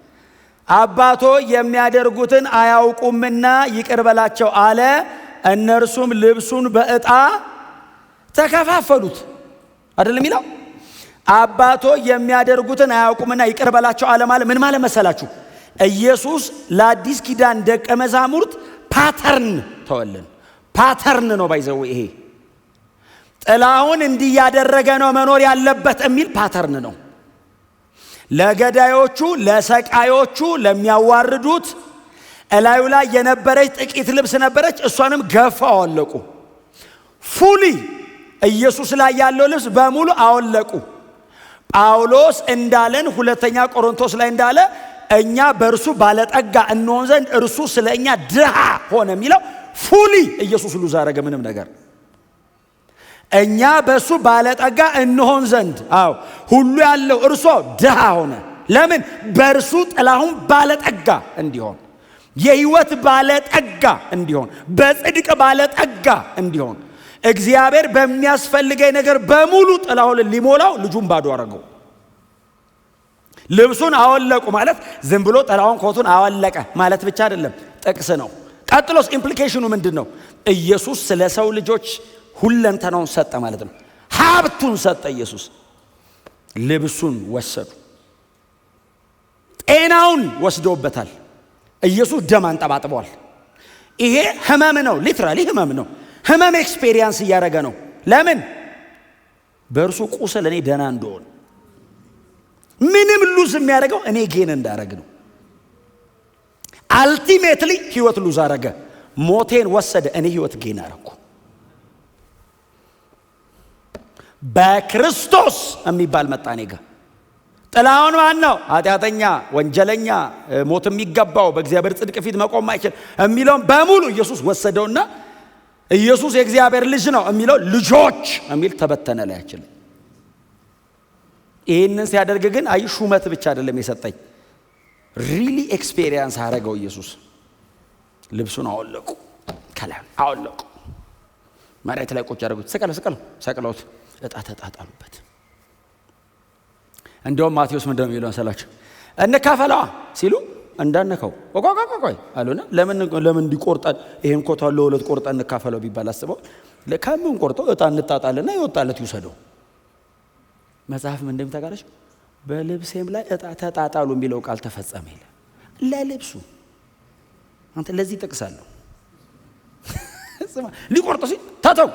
አባቶ የሚያደርጉትን አያውቁምና ይቅር በላቸው አለ። እነርሱም ልብሱን በዕጣ ተከፋፈሉት። አይደለም የሚለው አባቶ የሚያደርጉትን አያውቁምና ይቅር በላቸው አለ ማለት ምን ማለት መሰላችሁ? ኢየሱስ ለአዲስ ኪዳን ደቀ መዛሙርት ፓተርን ተወልን። ፓተርን ነው ባይዘው ይሄ ጥላሁን እንዲያደረገ ነው መኖር ያለበት የሚል ፓተርን ነው። ለገዳዮቹ፣ ለሰቃዮቹ፣ ለሚያዋርዱት እላዩ ላይ የነበረች ጥቂት ልብስ ነበረች፣ እሷንም ገፋው አወለቁ። ፉሊ ኢየሱስ ላይ ያለው ልብስ በሙሉ አወለቁ። ጳውሎስ እንዳለን ሁለተኛ ቆሮንቶስ ላይ እንዳለ እኛ በእርሱ ባለጠጋ እንሆን ዘንድ እርሱ ስለኛ ድሃ ሆነ የሚለው ፉሊ ኢየሱስ ሉዝ አረገ ምንም ነገር። እኛ በሱ ባለጠጋ እንሆን ዘንድ ሁሉ ያለው እርሱ ድሃ ሆነ። ለምን? በእርሱ ጥላሁን ባለጠጋ እንዲሆን፣ የህይወት ባለጠጋ እንዲሆን፣ በጽድቅ ባለጠጋ እንዲሆን፣ እግዚአብሔር በሚያስፈልገኝ ነገር በሙሉ ጥላሁን ሊሞላው ልጁን ባዶ አረገው። ልብሱን አወለቁ ማለት ዝም ብሎ ጥላሁን ኮቱን አወለቀ ማለት ብቻ አይደለም፣ ጥቅስ ነው። ቀጥሎስ ኢምፕሊኬሽኑ ምንድነው? ኢየሱስ ስለ ሰው ልጆች ሁለንተናውን ሰጠ ማለት ነው። ሀብቱን ሰጠ ኢየሱስ። ልብሱን ወሰዱ፣ ጤናውን ወስደውበታል። ኢየሱስ ደም አንጠባጥቧል። ይሄ ህመም ነው፣ ሊትራሊ ህመም ነው። ህመም ኤክስፔሪየንስ እያደረገ ነው። ለምን? በእርሱ ቁስል እኔ ደህና እንደሆን። ምንም ሉዝ የሚያደርገው እኔ ጌን እንዳረግ ነው። አልቲሜትሊ ህይወት ሉዝ አረገ። ሞቴን ወሰደ፣ እኔ ህይወት ጌን አረኩ። በክርስቶስ የሚባል መጣ እኔ ጋር። ጥላሁን ማን ነው? ኃጢአተኛ፣ ወንጀለኛ፣ ሞት የሚገባው፣ በእግዚአብሔር ጽድቅ ፊት መቆም አይችል የሚለውን በሙሉ ኢየሱስ ወሰደውና ኢየሱስ የእግዚአብሔር ልጅ ነው የሚለው ልጆች የሚል ተበተነ ላይ አይችልም። ይህንን ሲያደርግ ግን አይ ሹመት ብቻ አይደለም የሰጠኝ፣ ሪሊ ኤክስፔሪየንስ አረገው ኢየሱስ። ልብሱን አወለቁ፣ ከላይ አወለቁ፣ መሬት ላይ ቁጭ አደረጉት። ሰቀለውት፣ እጣ ተጣጣሉበት። እንደውም ማቴዎስ ምንድነው የሚለው መሰላችሁ? እንካፈለዋ ሲሉ እንዳነከው ቆቆቆቆይ አሉና ለምን እንዲቆርጣል ይሄን ኮታው ለሁለት ቆርጣ እንካፈለው ቢባል አስበው ለካምን ቆርጠው እጣ እንጣጣልና ይወጣለት ይውሰደው። መጽሐፍ ምን እንደምታውቃለሽ? በልብሴም ላይ እጣ ተጣጣሉ የሚለው ቃል ተፈጸመ ይላል። ለልብሱ አንተ ለዚህ ጥቅሳለሁ ሊቆርጥ ሲል ታተው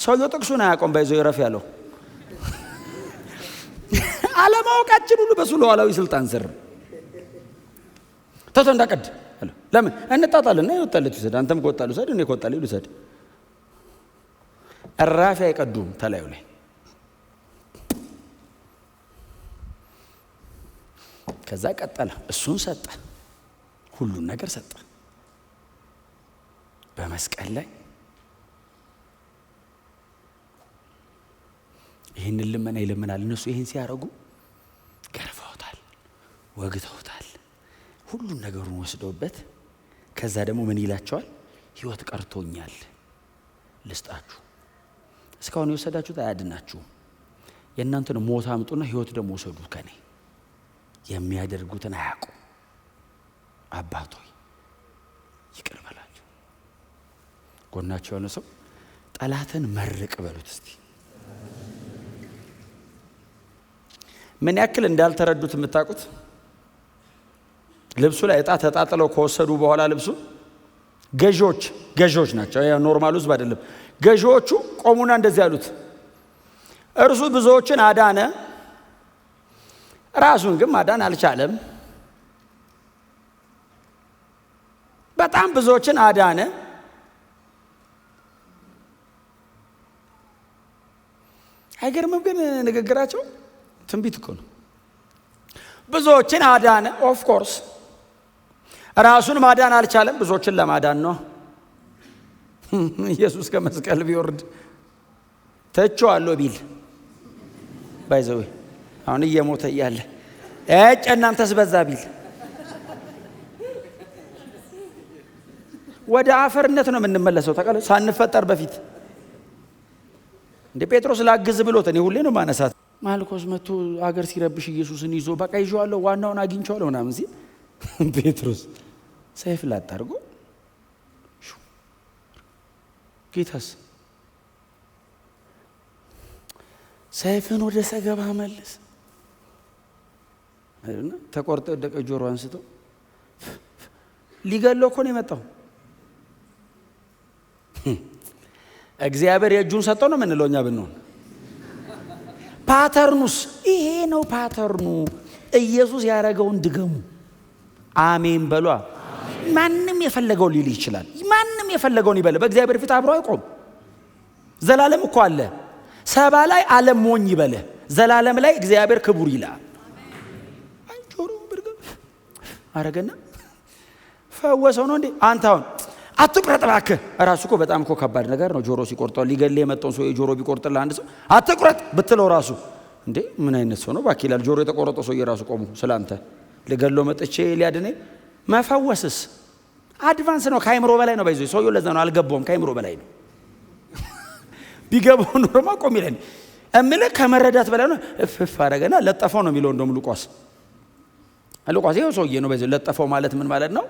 ሰውየው ጥቅሱን አያውቀውም። ባይዘው ይረፍ ያለው አለማወቃችን ሁሉ በሱ ሉዓላዊ ስልጣን ስር ታተው እንዳቀድ አለ። ለምን እንጣጣልና ይወጣለት ይሰድ። አንተም ቆጣሉ ሰድ፣ እኔ ቆጣሉ ይሰድ። እራፊ አይቀዱም ተላዩ ላይ። ከዛ ቀጠለ። እሱን ሰጠ፣ ሁሉን ነገር ሰጠ። በመስቀል ላይ ይህን ልመና ይለምናል። እነሱ ይህን ሲያረጉ ገርፈውታል፣ ወግተውታል፣ ሁሉን ነገሩን ወስደውበት ከዛ ደግሞ ምን ይላቸዋል? ሕይወት ቀርቶኛል ልስጣችሁ። እስካሁን የወሰዳችሁት አያድናችሁ። የእናንተን ሞት አምጡና ሕይወት ደግሞ ወሰዱ ከኔ። የሚያደርጉትን አያውቁ። አባት ሆይ ይቅር በላቸው። ጎናቸው የሆነ ሰው ጠላትን መርቅ በሉት እስቲ። ምን ያክል እንዳልተረዱት የምታውቁት ልብሱ ላይ ዕጣ ተጣጥለው ከወሰዱ በኋላ ልብሱ ገዢዎች ናቸው። ያ ኖርማል ሕዝብ አይደለም። ገዢዎቹ ቆሙና እንደዚህ ያሉት፣ እርሱ ብዙዎችን አዳነ፣ ራሱን ግን ማዳን አልቻለም። በጣም ብዙዎችን አዳነ፣ አይገርምም? ግን ንግግራቸው ትንቢት እኮ ነው። ብዙዎችን አዳነ፣ ኦፍ ኮርስ ራሱን ማዳን አልቻለም። ብዙዎችን ለማዳን ነው። ኢየሱስ ከመስቀል ቢወርድ ተቸዋለሁ ቢል ባይዘው አሁን እየሞተ እያለ እናንተስ በዛ ቢል ወደ አፈርነት ነው የምንመለሰው። ተቀለ ሳንፈጠር በፊት እንደ ጴጥሮስ ላግዝ ብሎት እኔ ሁሌ ነው ማነሳት። ማልኮስ መጥቶ አገር ሲረብሽ ኢየሱስን ይዞ በቃ ይዤዋለሁ ዋናውን አግኝቼዋለሁ ምናምን ሲል ጴጥሮስ ሰይፍ ላጣርጎ ጌታስ ሰይፍን ወደ ሰገባ መልስ አይደል? ተቆርጦ ወደቀ ጆሮ አንስቶ ሊገለው እኮ ነው የመጣው። እግዚአብሔር የእጁን ሰጠው ነው የምንለው እኛ ብንሆን። ፓተርኑስ ይሄ ነው ፓተርኑ። ኢየሱስ ያደረገውን ድገሙ። አሜን በሏ። ማንም የፈለገው ሊል ይችላል። ማንም የፈለገውን ይበል። በእግዚአብሔር ፊት አብሮ አይቆም። ዘላለም እኮ አለ። ሰባ ላይ ዓለም ሞኝ ይበለ፣ ዘላለም ላይ እግዚአብሔር ክቡር ይላል። አንጆሮ ብርገ አረገና ፈወሰው ነው እንዴ? አንተ አሁን አትቁረጥ እባክህ። ራሱ እኮ በጣም እኮ ከባድ ነገር ነው። ጆሮ ሲቆርጠው ሊገል የመጣውን ሰው የጆሮ ቢቆርጥልህ አንድ ሰው አትቁረጥ ብትለው ራሱ እንዴ ምን አይነት ሰው ነው እባክህ ይላል። ጆሮ የተቆረጠው ሰው የራሱ ቆሙ ስላንተ ልገለው መጥቼ ሊያድነኝ። መፈወስስ አድቫንስ ነው፣ ከአይምሮ በላይ ነው። ባይዞ ሰውየው ለዛ ነው አልገባውም፣ ከአይምሮ በላይ ነው። ቢገባው ኖርማ ቆም ይለን እምልህ ከመረዳት በላይ ነው። እፍፍ አደረገና ለጠፈው ነው የሚለው እንደውም ሉቃስ ይኸው ሰውዬ ነው። ባይዞ ለጠፈው ማለት ምን ማለት ነው?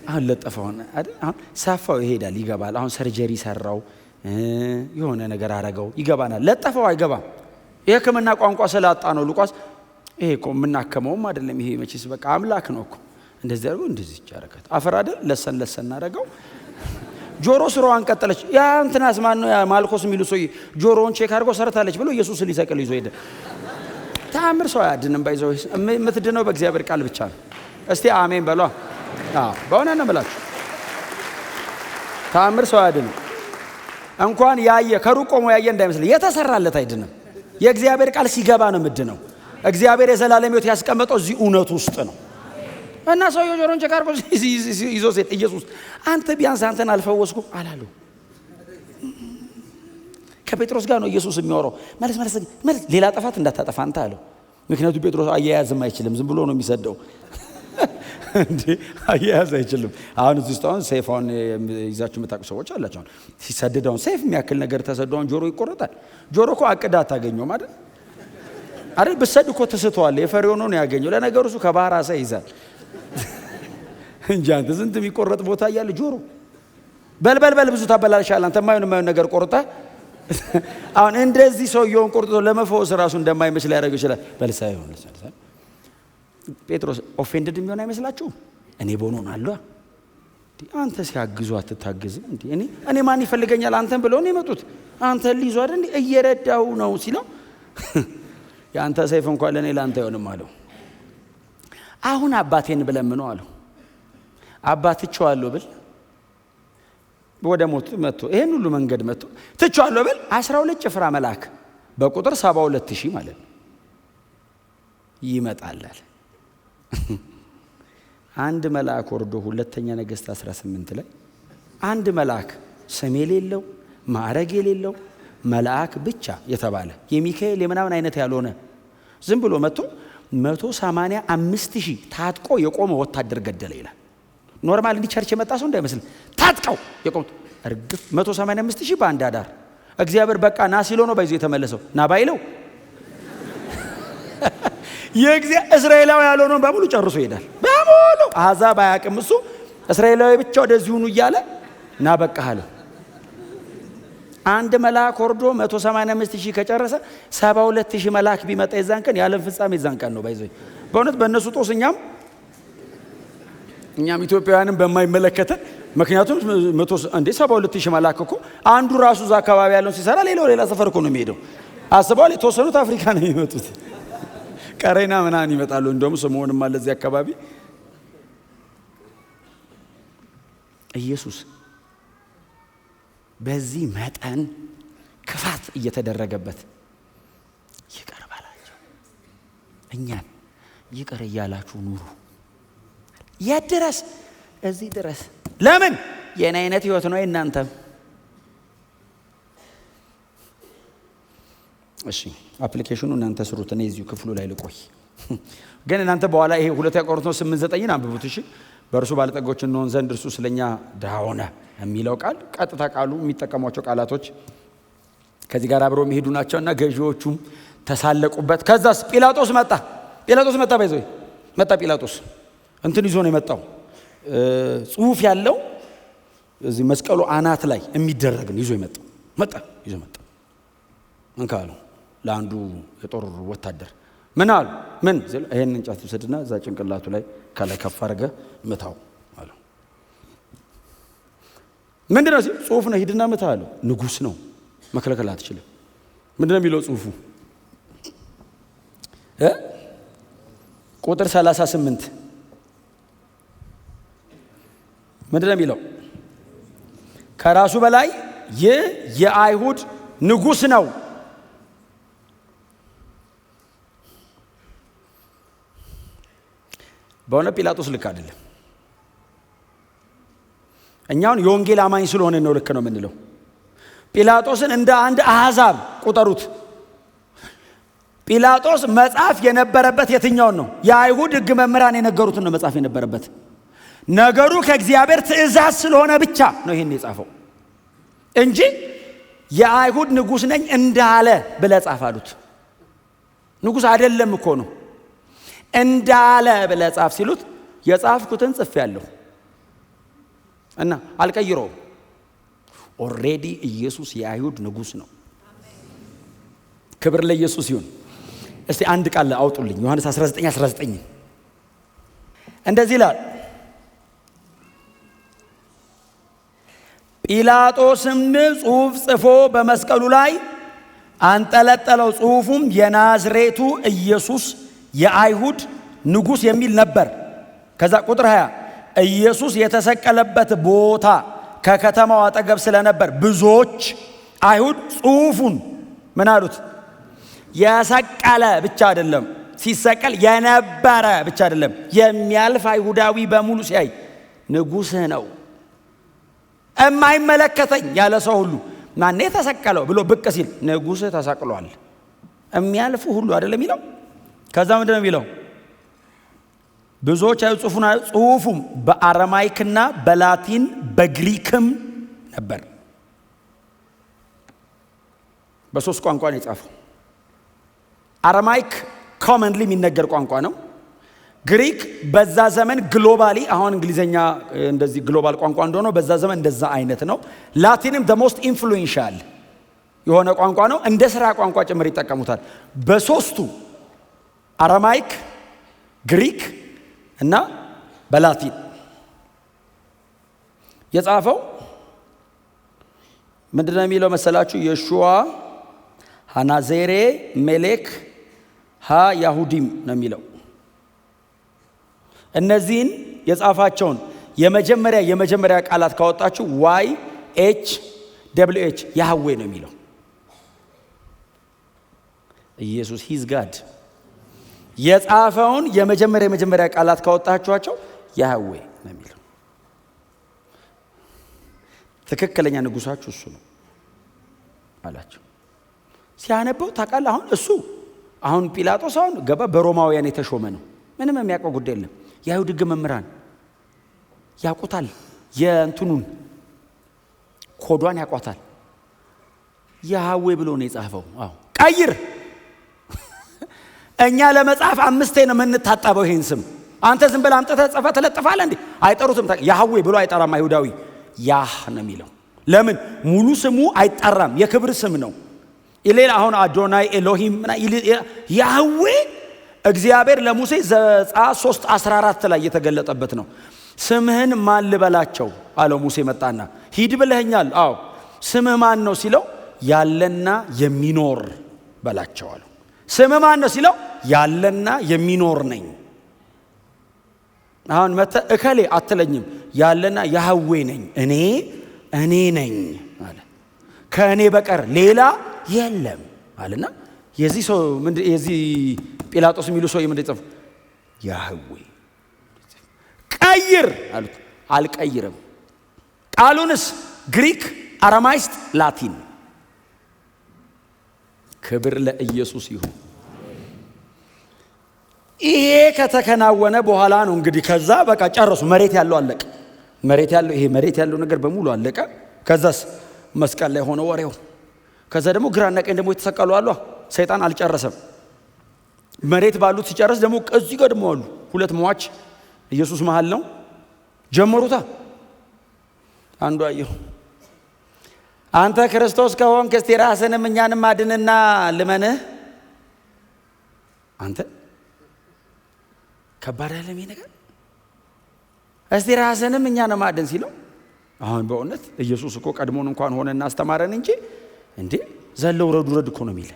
አሁን ለጠፈው አይደል? አሁን ሳፋው ይሄዳል ይገባል። አሁን ሰርጀሪ ሰራው የሆነ ነገር አረገው ይገባናል። ለጠፈው አይገባም። የሕክምና ቋንቋ ስላጣ ነው ሉቃስ። ይሄ እኮ የምናከመውም አይደለም። ይሄ መቼስ በቃ አምላክ ነው እኮ እንደዚህ አድርጎ እንደዚህ ይቻረከት አፈር አይደል? ለሰን አረገው። ጆሮ ስራዋን ቀጠለች። ያ እንትናስ ማን ነው? ያ ማልኮስ የሚሉ ሰው ጆሮውን ቼክ አድርጎ ሰርታለች ብሎ ኢየሱስ ሊሰቅል ይዞ ሄደ። ታምር ሰው አያድንም። ባይዘው የምትድነው በእግዚአብሔር ቃል ብቻ ነው። እስቲ አሜን በሏ። በእውነት ነው የምላችሁ። ታምር ሰው አያድንም። እንኳን ያየ ከሩቅ ቆሞ ያየ እንዳይመስል የተሰራለት አይድንም። የእግዚአብሔር ቃል ሲገባ ነው ምድነው። እግዚአብሔር የዘላለም ሕይወት ያስቀመጠው እዚህ እውነት ውስጥ ነው። እና ሰውየው ጆሮን ቼክ አድርጎ ይዞ ሴት ኢየሱስ አንተ ቢያንስ አንተን አልፈወስኩም አላሉ። ከጴጥሮስ ጋር ነው ኢየሱስ የሚያወራው። ማለት ሌላ ጥፋት እንዳታጠፋ አንተ አለው። ምክንያቱም ጴጥሮስ አያያዝም አይችልም፣ ዝም ብሎ ነው የሚሰደው እንዴ አያያዝ አይችልም። አሁን እዚህ ውስጥ አሁን ሰይፋውን ይዛችሁ የምታውቁ ሰዎች አላችሁ። አሁን ሲሰደዳውን ሰይፍ የሚያክል ነገር ተሰደውን ጆሮ ይቆረጣል። ጆሮ እኮ አቅዳ አታገኘውም አይደል? ብሰድ እኮ ተስተዋል። የፈሪው ነው ያገኘው። ለነገሩ እሱ ከባህር አሳ ይዛል እንጂ አንተ ዝንት የሚቆረጥ ቦታ እያለ ጆሮ በልበል ብዙ ታበላልሻለህ አንተ። የማይሆን ነገር ቆርጣ አሁን እንደዚህ ሰውየውን ቆርጦ ለመፈወስ ራሱ እንደማይመስል ያደርገው ይችላል። በልሳ ይሆን ጴጥሮስ ኦፌንድድ የሚሆን አይመስላችሁም? እኔ ቦኖን አለ አንተ ሲያግዙ አትታግዝም እንዴ? እኔ ማን ይፈልገኛል አንተን ብለው ነው የመጡት። አንተ ሊይዙ አይደል እንዴ እየረዳው ነው ሲለው ያንተ ሰይፍ እንኳን ለኔ ላንተ አይሆንም አለው። አሁን አባቴን ብለምነው አለው። አባት ትቼዋለሁ ብል ወደ ሞት መጥቶ ይሄን ሁሉ መንገድ መጥቶ ትቼዋለሁ ብል 12 ጭፍራ መልአክ በቁጥር 72000 ማለት ነው ይመጣላል። አንድ መልአክ ወርዶ ሁለተኛ ነገሥት 18 ላይ አንድ መልአክ ስም የሌለው ማዕረግ የሌለው መልአክ ብቻ የተባለ የሚካኤል የምናምን አይነት ያልሆነ ዝም ብሎ መጥቶ 185,000 ታጥቆ የቆመ ወታደር ገደለ ይላል። ኖርማል እንዲህ ቸርች የመጣ ሰው እንዳይመስል ታጥቀው የቆሙት እርግፍ 185,000 በአንድ አዳር። እግዚአብሔር በቃ ና ሲሎ ነው ባይዞ የተመለሰው። ና ባይለው እስራኤላዊ ያልሆነውን በሙሉ ጨርሶ ይሄዳል። በሙሉ አሕዛብ አያውቅም። እሱ እስራኤላዊ ብቻ ወደዚህ ሁኑ እያለ ና በቃ አለ። አንድ መልአክ ወርዶ 185,000 ከጨረሰ 72,000 መልአክ ቢመጣ የዛን ቀን የዓለም ፍጻሜ የዛን ቀን ነው ባይዞ። በእውነት በእነሱ ጦስ እኛም ኢትዮጵያውያንን በማይመለከተን ምክንያቱም 72,000 መልአክ እኮ አንዱ ራሱ እዛ አካባቢ ያለውን ሲሰራ ሌላ ሰፈር እኮ ነው የሚሄደው። አስበዋል። የተወሰኑት አፍሪካ ነው የሚመጡት፣ ቀሬና ምናምን ይመጣሉ። እንደውም ስምዖንም አለ እዚህ አካባቢ። ኢየሱስ በዚህ መጠን ክፋት እየተደረገበት ይቅር በላቸው፣ እኛን ይቅር እያላችሁ ኑሩ። የት ድረስ? እዚህ ድረስ። ለምን? የኔ አይነት ህይወት ነው የእናንተም። እሺ አፕሊኬሽኑ እናንተ ስሩት፣ እኔ እዚሁ ክፍሉ ላይ ልቆይ። ግን እናንተ በኋላ ይሄ 2 ቆሮንቶስ 8:9 አንብቡት። እሺ በእርሱ ባለጠጎች እንሆን ዘንድ እርሱ ስለኛ ድሃ ሆነ የሚለው ቃል ቀጥታ ቃሉ የሚጠቀሟቸው ቃላቶች ከዚህ ጋር አብረው የሚሄዱ ናቸውና ገዢዎቹም ተሳለቁበት። ከዛስ ጲላጦስ መጣ። ባይዘው መጣ። ጲላጦስ እንትን ይዞ ነው የመጣው፣ ጽሑፍ ያለው እዚህ መስቀሉ አናት ላይ የሚደረግን ይዞ የመጣው መጣ። እንካሉ ለአንዱ የጦር ወታደር ምን አሉ? ምን ይሄን እንጨት ውሰድና እዛ ጭንቅላቱ ላይ ከላይ ከፍ አድርገህ ምታው አለው። ምንድነው ሲል ጽሑፍ ነው፣ ሂድና ምታ አለው። ንጉሥ ነው፣ መከለከል አትችልም። ምንድነው የሚለው ጽሑፉ? ቁጥር 38 ምንድነው የሚለው? ከራሱ በላይ ይህ የአይሁድ ንጉሥ ነው። በእውነ ጲላጦስ ልክ አይደለም። እኛውን የወንጌል አማኝ ስለሆነ ነው ልክ ነው የምንለው። ጲላጦስን እንደ አንድ አሕዛብ ቁጠሩት። ጲላጦስ መጽሐፍ የነበረበት የትኛውን ነው? የአይሁድ ሕግ መምህራን የነገሩትን ነው መጽሐፍ የነበረበት። ነገሩ ከእግዚአብሔር ትእዛዝ ስለሆነ ብቻ ነው ይሄን የጻፈው እንጂ የአይሁድ ንጉሥ ነኝ እንዳለ ብለህ ጻፍ አሉት። ንጉሥ አይደለም እኮ ነው እንዳለ ብለህ ጻፍ ሲሉት የጻፍኩትን ጽፌያለሁ እና አልቀይረውም። ኦልሬዲ ኢየሱስ የአይሁድ ንጉሥ ነው። ክብር ለኢየሱስ ይሁን። እስቲ አንድ ቃል አውጡልኝ። ዮሐንስ 19:19 እንደዚህ ይላል፣ ጲላጦስም ጽሑፍ ጽፎ በመስቀሉ ላይ አንጠለጠለው። ጽሑፉም የናዝሬቱ ኢየሱስ የአይሁድ ንጉሥ የሚል ነበር። ከዛ ቁጥር 20 ኢየሱስ የተሰቀለበት ቦታ ከከተማው አጠገብ ስለነበር ብዙዎች አይሁድ ጽሑፉን ምን አሉት? የሰቀለ ብቻ አይደለም፣ ሲሰቀል የነበረ ብቻ አይደለም፣ የሚያልፍ አይሁዳዊ በሙሉ ሲያይ ንጉሥህ ነው እማይመለከተኝ ያለ ሰው ሁሉ ማን የተሰቀለው ብሎ ብቅ ሲል ንጉሥህ ተሰቅሏል። የሚያልፉ ሁሉ አይደለም የሚለው። ከዛ ምንድነው የሚለው? ብዙዎች ጽሑፉም በአረማይክና በላቲን በግሪክም ነበር። በሶስት ቋንቋ ነው የጻፈው። አረማይክ ኮመንሊ የሚነገር ቋንቋ ነው። ግሪክ በዛ ዘመን ግሎባሊ አሁን እንግሊዘኛ እንደዚህ ግሎባል ቋንቋ እንደሆነ በዛ ዘመን እንደዛ አይነት ነው። ላቲንም the most influential የሆነ ቋንቋ ነው። እንደ ስራ ቋንቋ ጭምር ይጠቀሙታል። በሶስቱ አረማይክ፣ ግሪክ እና በላቲን የጻፈው ምንድነው የሚለው መሰላችሁ? የሹዋ ሃናዜሬ ሜሌክ ሃ ያሁዲም ነው የሚለው። እነዚህን የጻፋቸውን የመጀመሪያ ቃላት ካወጣችሁ ዋይ ኤች ደብሊው ኤች ያህዌ ነው የሚለው። ኢየሱስ ሂዝ ጋድ የጻፈውን የመጀመሪያ ቃላት ካወጣችኋቸው ያህዌ ነው የሚለው። ትክክለኛ ንጉሳችሁ እሱ ነው አላቸው። ሲያነበው ታውቃለህ። አሁን እሱ አሁን ጲላጦስ አሁን ገባ በሮማውያን የተሾመ ነው። ምንም የሚያውቀው ጉዳይ የለም። የአይሁድ ሕግ መምህራን ያውቁታል። የእንትኑን ኮዷን ያውቋታል። ያህዌ ብሎ ነው የጻፈው። አዎ ቀይር። እኛ ለመጻፍ 5 ነው የምንታጠበው ይሄን ስም። አንተ ዝም ብለህ አምጥተህ ጽፈህ ትለጥፋለህ እንዴ? አይጠሩትም። ያህዌ ብሎ አይጠራም አይሁዳዊ። ያህ ነው የሚለው። ለምን? ሙሉ ስሙ አይጠራም፣ የክብር ስም ነው። ሌላ አሁን አዶናይ ኤሎሂም ያህዌ እግዚአብሔር ለሙሴ ዘጸአት 3:14 ላይ የተገለጠበት ነው። ስምህን ማን ልበላቸው አለው። ሙሴ መጣና ሂድ ብለኸኛል። አዎ ስምህ ማን ነው ሲለው ያለና የሚኖር በላቸው አለው። ስምህ ማን ነው ሲለው ያለና የሚኖር ነኝ። አሁን መተ እከሌ አትለኝም፣ ያለና ያህዌ ነኝ፣ እኔ ነኝ አለ። ከእኔ በቀር ሌላ የለም አለና የዚህ ሰው የዚህ ጲላጦስ የሚሉ ሰው ምን ይጽፍ? ያህዌ ቀይር አሉት። አልቀይርም። ቃሉንስ ግሪክ፣ አራማይስጥ፣ ላቲን። ክብር ለኢየሱስ ይሁን። ይሄ ከተከናወነ በኋላ ነው እንግዲህ ከዛ በቃ ጨረሱ። መሬት ያለው አለቀ። መሬት ያለው ነገር በሙሉ አለቀ። ከዛስ መስቀል ላይ ሆነ ወሬው። ከዛ ደግሞ ግራና ቀኝ ደግሞ የተሰቀሉ አሉ። ሰይጣን አልጨረሰም። መሬት ባሉት ሲጨርስ ደግሞ እዚህ ጋር ደግሞ አሉ 2 ሟች ኢየሱስ መሃል ነው። ጀመሩታ። አንዱ አየሁ፣ አንተ ክርስቶስ ከሆንክ እስቲ ራስንም እኛንም አድንና ልመንህ። አንተ ከባድ አይደለም ይሄ ነገር? እስቲ ራስንም እኛንም አድን ሲለው አሁን በእውነት ኢየሱስ እኮ ቀድሞን እንኳን ሆነና አስተማረን እንጂ እንዴ ዘለው ረዱ እኮ ነው የሚል።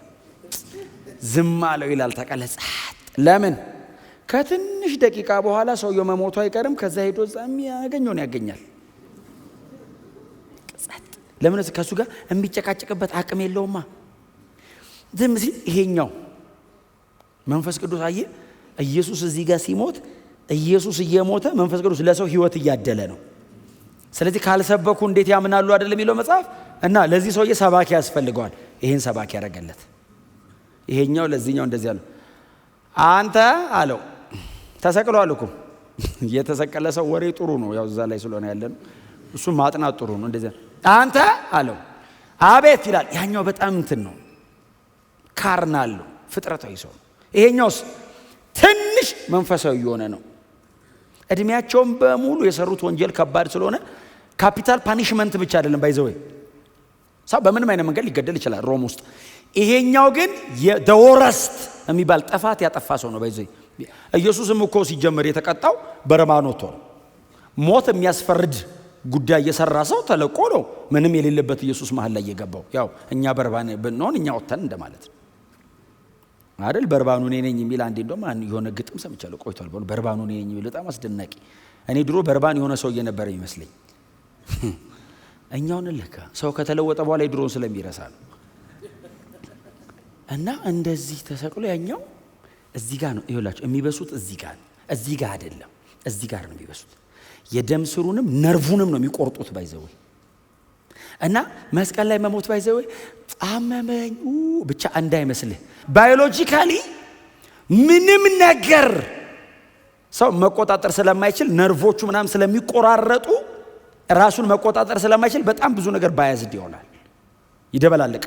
ዝም አለው ይላል። ተቀለጸ። ለምን? ከትንሽ ደቂቃ በኋላ ሰውየው መሞቱ አይቀርም። ከዛ ሄዶ ዛም ያገኘውን ያገኛል። ለምን? ከሱ ጋር የሚጨቃጨቅበት አቅም የለውማ። ዝም ሲል ይሄኛው መንፈስ ቅዱስ አየ። ኢየሱስ እዚህ ጋር ሲሞት ኢየሱስ እየሞተ መንፈስ ቅዱስ ለሰው ህይወት እያደለ ነው። ስለዚህ ካልሰበኩ እንዴት ያምናሉ አይደለም የሚለው መጽሐፍ። እና ለዚህ ሰውዬ ሰባኪ ያስፈልገዋል። ይሄን ሰባኪ ያደረገለት። ይሄኛው ለዚህኛው እንደዚህ አለው። አንተ አለው ተሰቅሏል እኮ። የተሰቀለ ሰው ወሬ ጥሩ ነው፣ ያው እዛ ላይ ስለሆነ ያለን እሱ ማጥናት ጥሩ ነው። እንደዚህ አንተ አለው አቤት ይላል። ያኛው በጣም እንትን ነው፣ ካርናል ነው፣ ፍጥረታዊ ሰው ነው። ይሄኛውስ ትንሽ መንፈሳዊ የሆነ ነው። እድሜያቸውን በሙሉ የሰሩት ወንጀል ከባድ ስለሆነ ካፒታል ፓኒሽመንት ብቻ አይደለም ባይዘው ሰው በምንም አይነት መንገድ ሊገደል ይችላል ሮም ውስጥ። ይሄኛው ግን የወረስት የሚባል ጥፋት ያጠፋ ሰው ነው ባይዘው። ኢየሱስም እኮ ሲጀመር የተቀጣው በረማኖቶ ነው። ሞት የሚያስፈርድ ጉዳይ የሰራ ሰው ተለቆ ነው ምንም የሌለበት ኢየሱስ መሃል ላይ የገባው። ያው እኛ በርባን ብንሆን እኛ ወተን እንደማለት ነው አይደል? በርባኑ እኔ ነኝ የሚል አንዴ እንደውም የሆነ ግጥም ሰምቻለሁ ቆይቷል። በርባኑ እኔ ነኝ የሚል በጣም አስደናቂ። እኔ ድሮ በርባን የሆነ ሰው እየነበረ ይመስለኝ። እኛውን ለካ ሰው ከተለወጠ በኋላ ድሮን ስለሚረሳ ነው። እና እንደዚህ ተሰቅሎ ያኛው እዚህ ጋር ነው ይኸውላችሁ የሚበሱት። እዚህ ጋር አይደለም፣ እዚህ ጋር ነው የሚበሱት። የደም ስሩንም ነርቭውንም ነው የሚቆርጡት ባይዘው። እና መስቀል ላይ መሞት ባይዘው አመመኝ ብቻ እንዳይመስልህ። ባዮሎጂካሊ ምንም ነገር ሰው መቆጣጠር ስለማይችል ነርቮቹ ምናምን ስለሚቆራረጡ ራሱን መቆጣጠር ስለማይችል በጣም ብዙ ነገር ባያዝድ ይሆናል፣ ይደበላልቅ።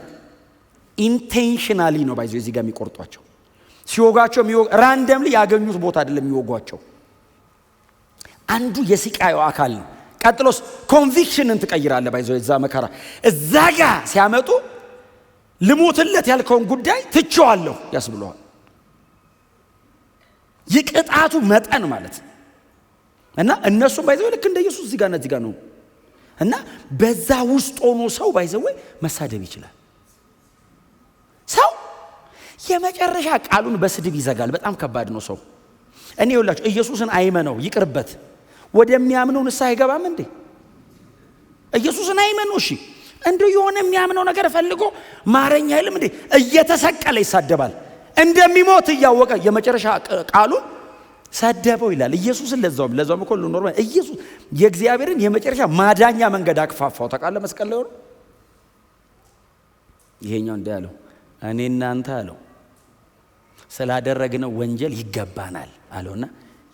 ኢንቴንሽናሊ ነው ባይዘው እዚህ ጋር የሚቆርጧቸው። ሲወጋቸው ራንደምሊ ያገኙት ቦታ አይደለም የሚወጓቸው። አንዱ የስቃዩ አካል ነው። ቀጥሎስ ኮንቪክሽንን ትቀይራለህ ባይዘው። እዛ መከራ እዛ ጋር ሲያመጡ ልሞትለት ያልከውን ጉዳይ ትቼዋለሁ ያስብለዋል። የቅጣቱ መጠን ማለት እና እነሱም ባይዘው ልክ እንደ ኢየሱስ እዚህ ጋር ነው። እና በዛ ውስጥ ሆኖ ሰው ባይዘው መሳደብ ይችላል። ሰው የመጨረሻ ቃሉን በስድብ ይዘጋል። በጣም ከባድ ነው ሰው። እኔ ይኸውላችሁ ኢየሱስን አይመነው ይቅርበት፣ ወደሚያምነው ንስሐ አይገባም እንዴ? ኢየሱስን አይመነው እሺ፣ እንደው የሆነ የሚያምነው ነገር ፈልጎ ማረኛ አይልም እንዴ? እየተሰቀለ ይሳደባል እንደሚሞት እያወቀ የመጨረሻ ቃሉን ሰደበው ይላል ኢየሱስን። ለዛውም እኮ ኖርማል ኢየሱስ የእግዚአብሔርን የመጨረሻ ማዳኛ መንገድ አክፋፋው። ታውቃለህ መስቀል ላይ ሆኖ ይሄኛው እንዳለው እኔ እናንተ አለው ስላደረግነው ወንጀል ይገባናል አለውና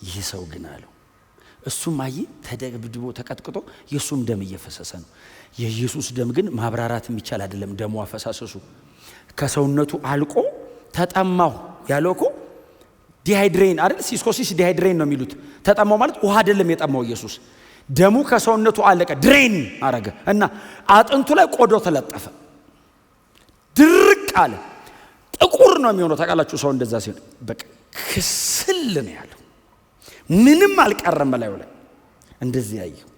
ይህ ሰው ግን አለው እሱም አይ ተደብድቦ ተቀጥቅጦ የሱም ደም እየፈሰሰ ነው። የኢየሱስ ደም ግን ማብራራት የሚቻል አይደለም። ደሙ አፈሳሰሱ ከሰውነቱ አልቆ ተጠማው ያለው እኮ ዲሃይድሬን አይደል? ሲስኮሲስ ዲሃይድሬን ነው የሚሉት። ተጠማው ማለት ውሃ አይደለም የጠማው ኢየሱስ ደሙ ከሰውነቱ አለቀ፣ ድሬን አረገ እና አጥንቱ ላይ ቆዶ ተለጠፈ፣ ድርቅ አለ። ጥቁር ነው የሚሆነው። ታውቃላችሁ ሰው እንደዛ ሲሆን በቃ ክስል ነው ያለው፣ ምንም አልቀረም በላዩ ላይ። እንደዚህ ያየው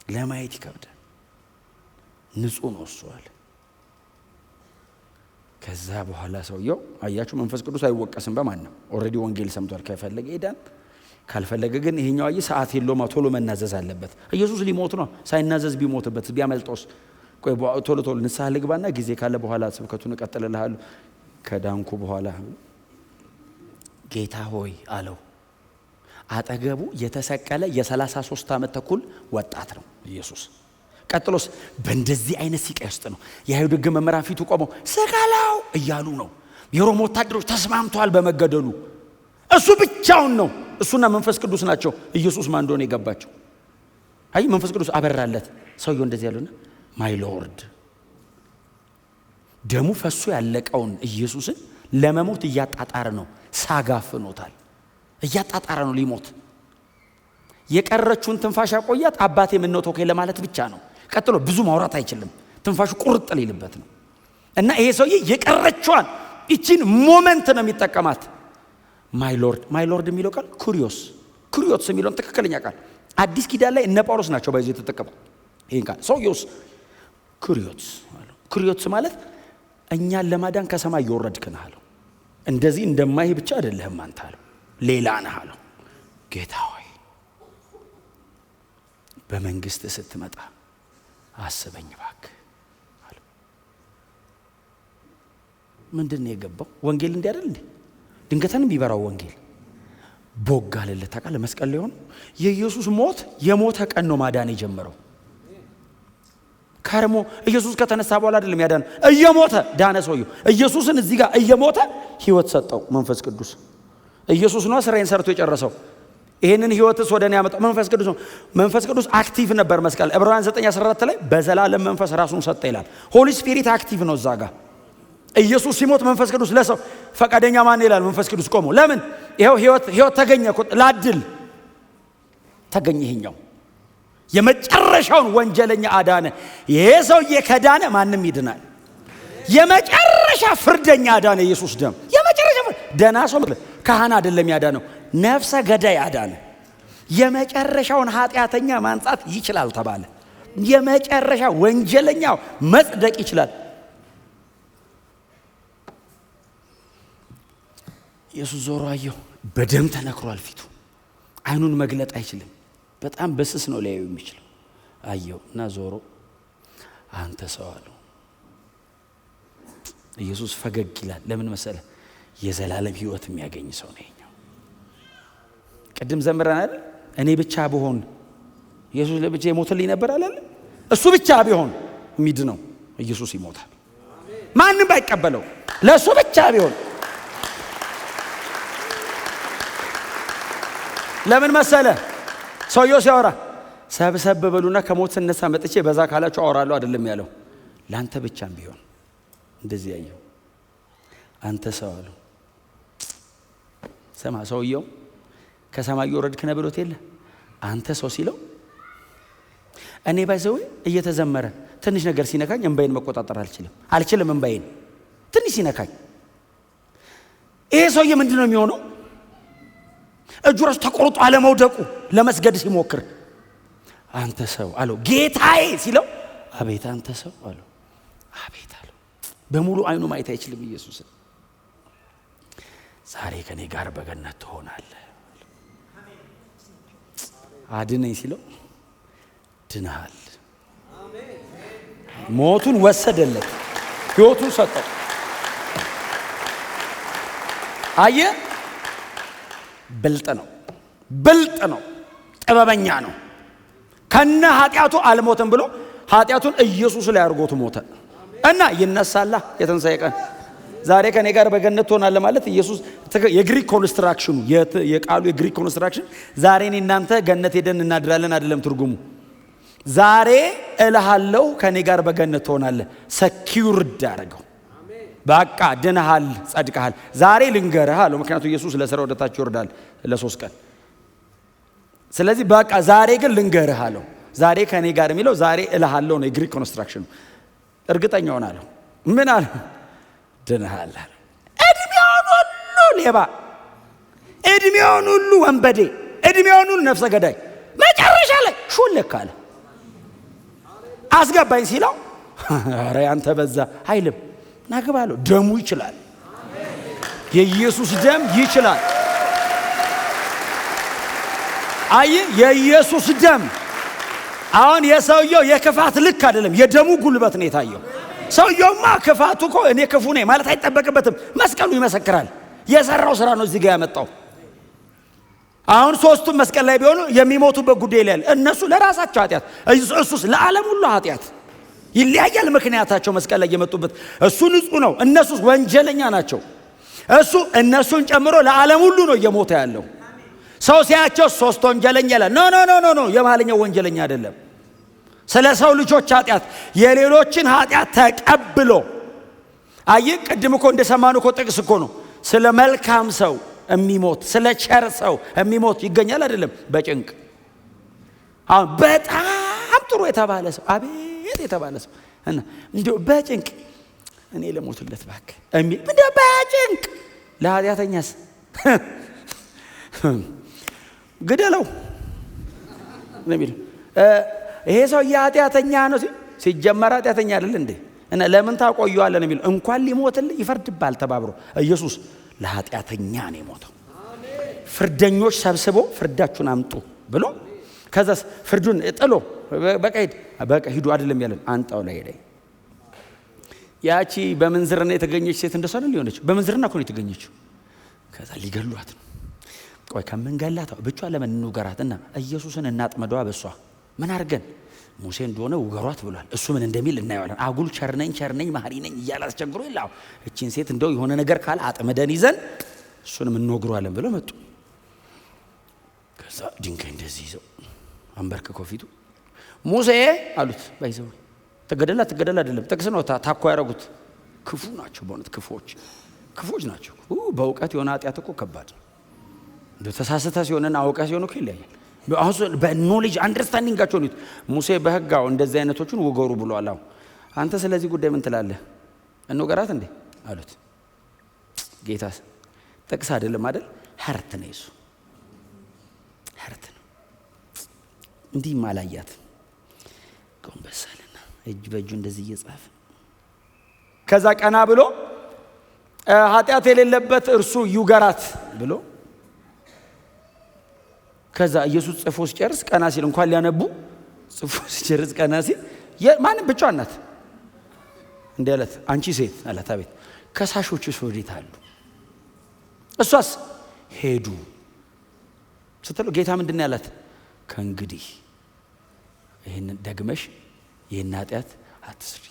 ለማየት ይከብዳል። ንጹህ ነው እሱ አለ። ከዛ በኋላ ሰውየው አያችሁ መንፈስ ቅዱስ አይወቀስም በማንም ኦሬዲ ወንጌል ሰምቷል። ከፈለገ ይዳን፣ ካልፈለገ ግን ይሄኛው አይ ሰዓት የለውም ቶሎ መናዘዝ አለበት። ኢየሱስ ሊሞት ነው። ሳይናዘዝ ቢሞትበት ቢያመልጦስ ቆይ ቶሎ ንስሐ ልግባና ጊዜ ካለ በኋላ ስብከቱን እቀጥልልሃለሁ ከዳንኩ በኋላ ጌታ ሆይ አለው። አጠገቡ የተሰቀለ የ33 ዓመት ተኩል ወጣት ነው ኢየሱስ። ቀጥሎስ በእንደዚህ አይነት ሲቃይ ውስጥ ነው የአይሁድ ሕግ መምህራን ፊቱ ቆመው ስቀለው እያሉ ነው። የሮም ወታደሮች ተስማምተዋል በመገደሉ። እሱ ብቻውን ነው፣ እሱና መንፈስ ቅዱስ ናቸው ኢየሱስ ማን እንደሆነ የገባቸው። አይ መንፈስ ቅዱስ አበራለት። ሰውየው እንደዚህ ያሉና ማይ ሎርድ ደሙ ፈሱ ያለቀውን ኢየሱስን ለመሞት እያጣጣረ ነው። ሳጋፍኖታል፣ እያጣጣረ ነው ሊሞት። የቀረችውን ትንፋሽ ያቆያት አባቴ ምን ነው ተወከለ ማለት ብቻ ነው። ቀጥሎ ብዙ ማውራት አይችልም፣ ትንፋሹ ቁርጥ ሊልበት ነው። እና ይሄ ሰውዬ የቀረችዋን እቺን ሞመንት ነው የሚጠቀማት። ማይ ሎርድ የሚለው ቃል ኩሪዮስ የሚለውን ትክክለኛ ቃል አዲስ ኪዳን ላይ እነ ጳውሎስ ናቸው ባይዘው የተጠቀመው ይሄን ቃል። ሰውዬውስ ኩሪዮስ ማለት እኛን ለማዳን ከሰማይ እየወረድክ ነህ አለው። እንደዚህ እንደማይህ ብቻ አይደለህም አንተ አለው፣ ሌላ ነህ አለው። ጌታ ሆይ በመንግስት ስትመጣ አስበኝ እባክህ አለው። ምንድነው የገባው? ወንጌል እንዲህ አይደል እንዴ? ድንገተን ቢበራው ወንጌል ቦግ አለለት። ታውቃለህ መስቀል ላይ ሆኖ የኢየሱስ ሞት የሞተ ቀን ነው ማዳን የጀመረው። ከርሞ ኢየሱስ ከተነሳ በኋላ አይደለም ያዳነው፣ እየሞተ ዳነ ሰውየው። ኢየሱስን እዚህ ጋር እየሞተ ህይወት ሰጠው መንፈስ ቅዱስ። ኢየሱስ ነው ስራዬን ሰርቶ የጨረሰው። ይሄንን ህይወትስ ወደኔ ያመጣው መንፈስ ቅዱስ ነው። መንፈስ ቅዱስ አክቲቭ ነበር መስቀል። ዕብራውያን 9:14 ላይ በዘላለም መንፈስ ራሱን ሰጠ ይላል። ሆሊ ስፒሪት አክቲቭ ነው እዛ ጋር። ኢየሱስ ሲሞት መንፈስ ቅዱስ ለሰው ፈቃደኛ ማን ይላል? መንፈስ ቅዱስ ቆሞ ለምን ይሄው ህይወት ተገኘ እኮ ላድል ተገኘ። ይሄኛው የመጨረሻውን ወንጀለኛ አዳነ። ይሄ ሰውዬ ከዳነ ማንም ይድናል። የመጨረሻ ፍርደኛ አዳነ ኢየሱስ ደም። የመጨረሻ ደና ሰው ካህን አይደለም ያዳነው፣ ነፍሰ ገዳይ አዳነ። የመጨረሻውን ኃጢአተኛ ማንጻት ይችላል ተባለ። የመጨረሻ ወንጀለኛው መጽደቅ ይችላል። ኢየሱስ ዞሮ አየው። በደም ተነክሯል ፊቱ። አይኑን መግለጥ አይችልም። በጣም በስስ ነው ሊያየው የሚችለው። አየው እና ዞሮ አንተ ሰው አለው። ኢየሱስ ፈገግ ይላል። ለምን መሰለ? የዘላለም ህይወት የሚያገኝ ሰው ነው ይሄኛው። ቅድም ዘምረናል። እኔ ብቻ ብሆን ኢየሱስ ለብቻ ይሞትልኝ ነበር አላለ? እሱ ብቻ ቢሆን የሚድነው ኢየሱስ ይሞታል። ማንም ባይቀበለው ለሱ ብቻ ቢሆን። ለምን መሰለ? ሰውየው ሲያወራ ሰብሰብ በሉና ከሞት ስነሳ መጥቼ በዛ ካላችሁ አወራለሁ አይደለም ያለው። ላንተ ብቻም ቢሆን እንደዚህ ያየው አንተ ሰው አለው። ሰማ ሰውየው ከሰማይ ወረድክ ነው ብሎት የለ አንተ ሰው ሲለው እኔ ባይዘው እየተዘመረ ትንሽ ነገር ሲነካኝ እንባይን መቆጣጠር አልችልም እንባይን ትንሽ ሲነካኝ። ይሄ ሰውዬ ምንድነው የሚሆነው? እጁ ራሱ ተቆርጦ አለመውደቁ ለመስገድ ሲሞክር አንተ ሰው አለው። ጌታዬ ሲለው አቤት አንተ ሰው አለው። አቤት አለው። በሙሉ አይኑ ማየት አይችልም ኢየሱስን። ዛሬ ከኔ ጋር በገነት ትሆናለህ። አድነኝ ሲለው ድነሃል። ሞቱን ወሰደለት፣ ህይወቱን ሰጠው። አየ ብልጥ ነው፣ ጥበበኛ ነው። ከነ ኃጢአቱ አልሞተም ብሎ ኃጢአቱን ኢየሱስ ላይ አድርጎት ሞተ እና ይነሳላ የትንሣኤ ቀን ዛሬ ከኔ ጋር በገነት ትሆናለህ ማለት ኢየሱስ የግሪክ ኮንስትራክሽኑ የቃሉ የግሪክ ኮንስትራክሽን ዛሬ እኔ እናንተ ገነት ሄደን እናድራለን አይደለም ትርጉሙ። ዛሬ እልሃለሁ ከኔ ጋር በገነት ትሆናለህ። ሰኪውርድ አደረገው። በቃ ድነሃል፣ ጸድቀሃል። ዛሬ ልንገርህ አለው። ምክንያቱም ኢየሱስ ለሥራ ወደ ታች ይወርዳል ለ3 ቀን። ስለዚህ በቃ ዛሬ ግን ልንገርህ አለው። ዛሬ ከኔ ጋር የሚለው ዛሬ እልሃለሁ ነው የግሪክ ኮንስትራክሽኑ። እርግጠኛ ሆናለሁ። ምን አለ? ድነሃል አለ። እድሜውን ሁሉ ሌባ፣ እድሜውን ሁሉ ወንበዴ፣ እድሜውን ሁሉ ነፍሰ ገዳይ፣ መጨረሻ ላይ ሹልክ አለ። አስገባኝ ሲለው ኧረ ያንተ በዛ አይልም። ናግባለሁ። ደሙ ይችላል። የኢየሱስ ደም ይችላል። አይ የኢየሱስ ደም አሁን የሰውየው የክፋት ልክ አይደለም፣ የደሙ ጉልበት ነው የታየው። ሰውየውማ ክፋቱ እኮ እኔ ክፉ ነኝ ማለት አይጠበቅበትም። መስቀሉ ይመሰክራል። የሰራው ስራ ነው እዚህ ጋር ያመጣው። አሁን ሶስቱም መስቀል ላይ ቢሆኑ የሚሞቱበት ጉዳይ ላይ እነሱ ለራሳቸው ኃጢአት፣ እሱስ ለዓለም ሁሉ ኃጢአት። ይለያያል ምክንያታቸው መስቀል ላይ የመጡበት። እሱ ንጹህ ነው፣ እነሱ ወንጀለኛ ናቸው። እሱ እነሱን ጨምሮ ለዓለም ሁሉ ነው እየሞተ ያለው። ሰው ሲያቸው ሶስት ወንጀለኛ ይላል። ኖ ኖ ኖ ኖ የማለኛው ወንጀለኛ አይደለም። ስለ ሰው ልጆች ኃጢአት የሌሎችን ኃጢአት ተቀብሎ አይ ቅድም እኮ እንደሰማኑ እኮ ጥቅስ እኮ ነው ስለ መልካም ሰው የሚሞት ስለ ቸር ሰው የሚሞት ይገኛል አይደለም? በጭንቅ አሁን በጣም ጥሩ የተባለ ሰው አቤት የተባለ ሰው እና እንደው በጭንቅ እኔ ለሞትለት እባክህ እንደው በጭንቅ ለኃጢአተኛስ ግደለው ለሚል ይሄ ሰው የኃጢአተኛ ነው ሲጀመር ኃጢአተኛ አይደል እንዴ? እና ለምን ታቆየዋለህ ነው የሚል። እንኳን ሊሞትልህ ይፈርድባል ተባብሮ ኢየሱስ ለኃጢአተኛ ነው የሞተው። ፍርደኞች ሰብስቦ ፍርዳችሁን አምጡ ብሎ ከዛስ ፍርዱን ጥሎ በቃ ሂዱ አይደለም ያለን አንጣው ላይ ሄደ። ያቺ በመንዝርና የተገኘች ሴት እንደሷ አይደል ሊሆነች? በመንዝርና እኮ ነው የተገኘችው። ከዛ ሊገሏት ነው። ቆይ ከመንገላታ ብቻ ለምን እንውገራትና ኢየሱስን እናጥመደዋ። በሷ ምን አድርገን ሙሴ እንደሆነ ውገሯት ብሏል። እሱ ምን እንደሚል እናየዋለን። አጉል ቸርነኝ መሐሪ ነኝ እያለ አስቸግሮ ይላው እቺን ሴት እንደው የሆነ ነገር ካለ አጥመደን ይዘን እሱንም እንወግሯለን ብለው መጡ። ከዛ ድንጋይ እንደዚህ ይዘው አንበርክኮ ፊቱ ሙሴ አሉት። ባይዘው ተገደላ አይደለም ጥቅስ ነው ታኮ ያረጉት። ክፉ ናቸው በእውነት ክፉዎች ናቸው። በእውቀት የሆነ ኃጢአት እኮ ከባድ ነው። ተሳስተ ሲሆንና አውቀ ሲሆን እኮ ይለያያል። በኖሌጅ አንደርስታንዲንጋቸው ነው። ሙሴ በሕጋው እንደዚህ አይነቶችን ውገሩ ብሏል። አንተ ስለዚህ ጉዳይ ምን ትላለህ? እንውገራት እንዴ አሉት። ጌታስ ጥቅስ አይደለም አይደል? ሀርት ነው እሱ ሀርት ነው። እንዲህ ማላያት ጎንበሳልና እጅ በእጁ እንደዚህ እየጻፈ ከዛ ቀና ብሎ ኃጢአት የሌለበት እርሱ ይውገራት ብሎ ከዛ ኢየሱስ ጽፎ ሲጨርስ ቀና ሲል እንኳን ሊያነቡ ጽፎ ሲጨርስ ቀና ሲል ማንም ብቻዋን ናት እንዴ አላት። አንቺ ሴት አላት። አቤት። ከሳሾችስ ወዴት አሉ? እሷስ ሄዱ ስትለው ጌታ ምንድን ነው ያላት? ከእንግዲህ ይህንን ደግመሽ ይህን ኃጢአት አትስሪ፣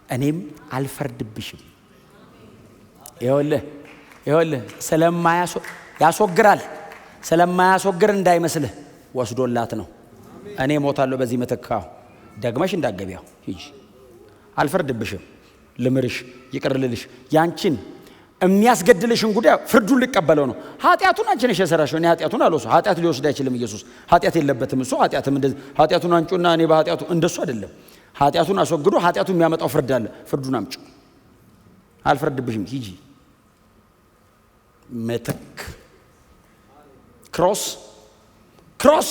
እኔም አልፈርድብሽም። ይኸውልህ ያስወግራል ስለማያስወግር እንዳይመስልህ ወስዶላት ነው። እኔ ሞታለሁ በዚህ ምትካው ደግመሽ እንዳገቢያው ሂጂ፣ አልፈርድብሽም፣ ልምርሽ፣ ይቅርልልሽ። ያንቺን የሚያስገድልሽን ጉዳይ ፍርዱን ሊቀበለው ነው። ኃጢአቱን አንቺ ነሽ የሰራሽው፣ እኔ ኃጢአቱን አልወስድም። ኃጢአት ሊወስድ አይችልም ኢየሱስ። ኃጢአት የለበትም እሱ። ኃጢአቱን አንጩና እኔ በኃጢአቱ እንደሱ አይደለም። ኃጢአቱን አስወግዶ ኃጢአቱን የሚያመጣው ፍርድ አለ። ፍርዱን አምጪ፣ አልፈርድብሽም፣ ሂጂ። ምትክ ክሮስ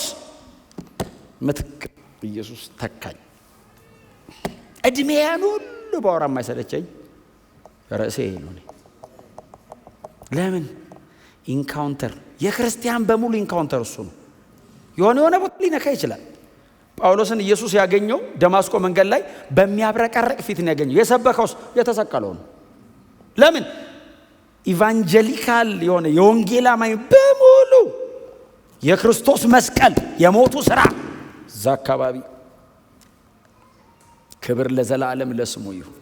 ምትክ ኢየሱስ ተካኝ። እድሜያን ሁሉ ባወራ የማይሰለቸኝ ርዕሴ ነው። ለምን ኢንካውንተር የክርስቲያን በሙሉ ኢንካውንተር እሱ ነው። የሆነ ቦታ ሊነካ ይችላል። ጳውሎስን ኢየሱስ ያገኘው ደማስቆ መንገድ ላይ በሚያብረቀርቅ ፊት ነው ያገኘው። የሰበከውስ የተሰቀለው ነው። ለምን ኢቫንጀሊካል የሆነ የወንጌል አማኝ በሙሉ የክርስቶስ መስቀል የሞቱ ስራ እዛ አካባቢ። ክብር ለዘላለም ለስሙ ይሁን።